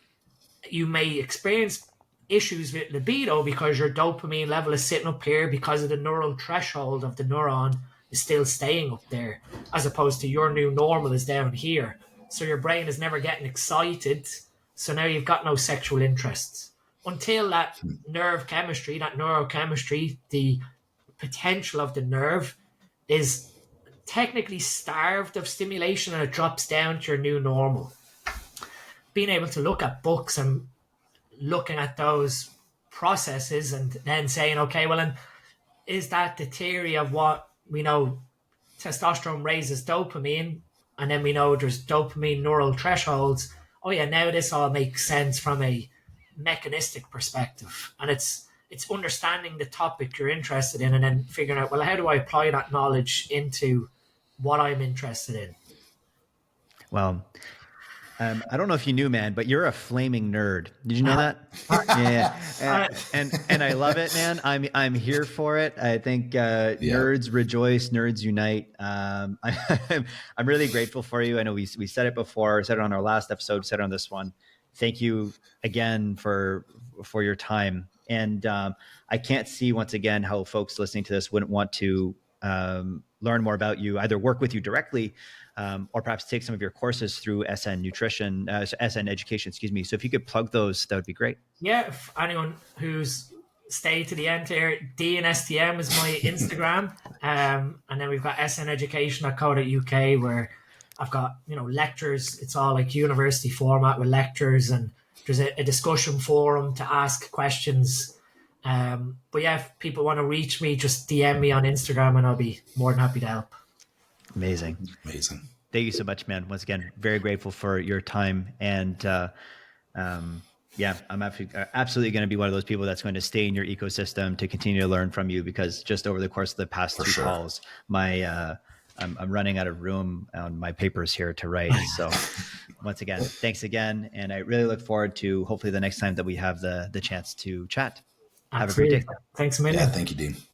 you may experience issues with libido because your dopamine level is sitting up here because of the neural threshold of the neuron is still staying up there, as opposed to your new normal is down here. So your brain is never getting excited. So now you've got no sexual interests until that neurochemistry, the potential of the nerve is technically starved of stimulation and it drops down to your new normal. Being able to look at books and looking at those processes and then saying, okay, well, and is that the theory of what we know? Testosterone raises dopamine, and then we know there's dopamine neural thresholds. Oh yeah, now this all makes sense from a mechanistic perspective, and it's understanding the topic you're interested in and then figuring out, well, how do I apply that knowledge into what I'm interested in? Well, I don't know if you knew, man, but you're a flaming nerd. Did you know that? Yeah, and I love it, man. I'm here for it. I think nerds rejoice, nerds unite. I'm really grateful for you. I know we said it before, said it on our last episode, said it on this one. Thank you again for your time. And I can't see, once again, how folks listening to this wouldn't want to learn more about you, either work with you directly, or perhaps take some of your courses through SN Nutrition, SN Education, excuse me. So if you could plug those, that would be great. Yeah, if anyone who's stayed to the end here, DNSTM is my Instagram. And then we've got sneducation.co.uk, where I've got, you know, lectures. It's all like university format with lectures, and there's a discussion forum to ask questions. But yeah, if people want to reach me, just DM me on Instagram and I'll be more than happy to help. Amazing. Thank you so much, man. Once again, very grateful for your time. And yeah, I'm absolutely going to be one of those people that's going to stay in your ecosystem to continue to learn from you, because just over the course of the past two calls, I'm running out of room on my papers here to write. So once again, thanks again. And I really look forward to hopefully the next time that we have the chance to chat. Have a great day. Thanks a million. Yeah, thank you, Dean.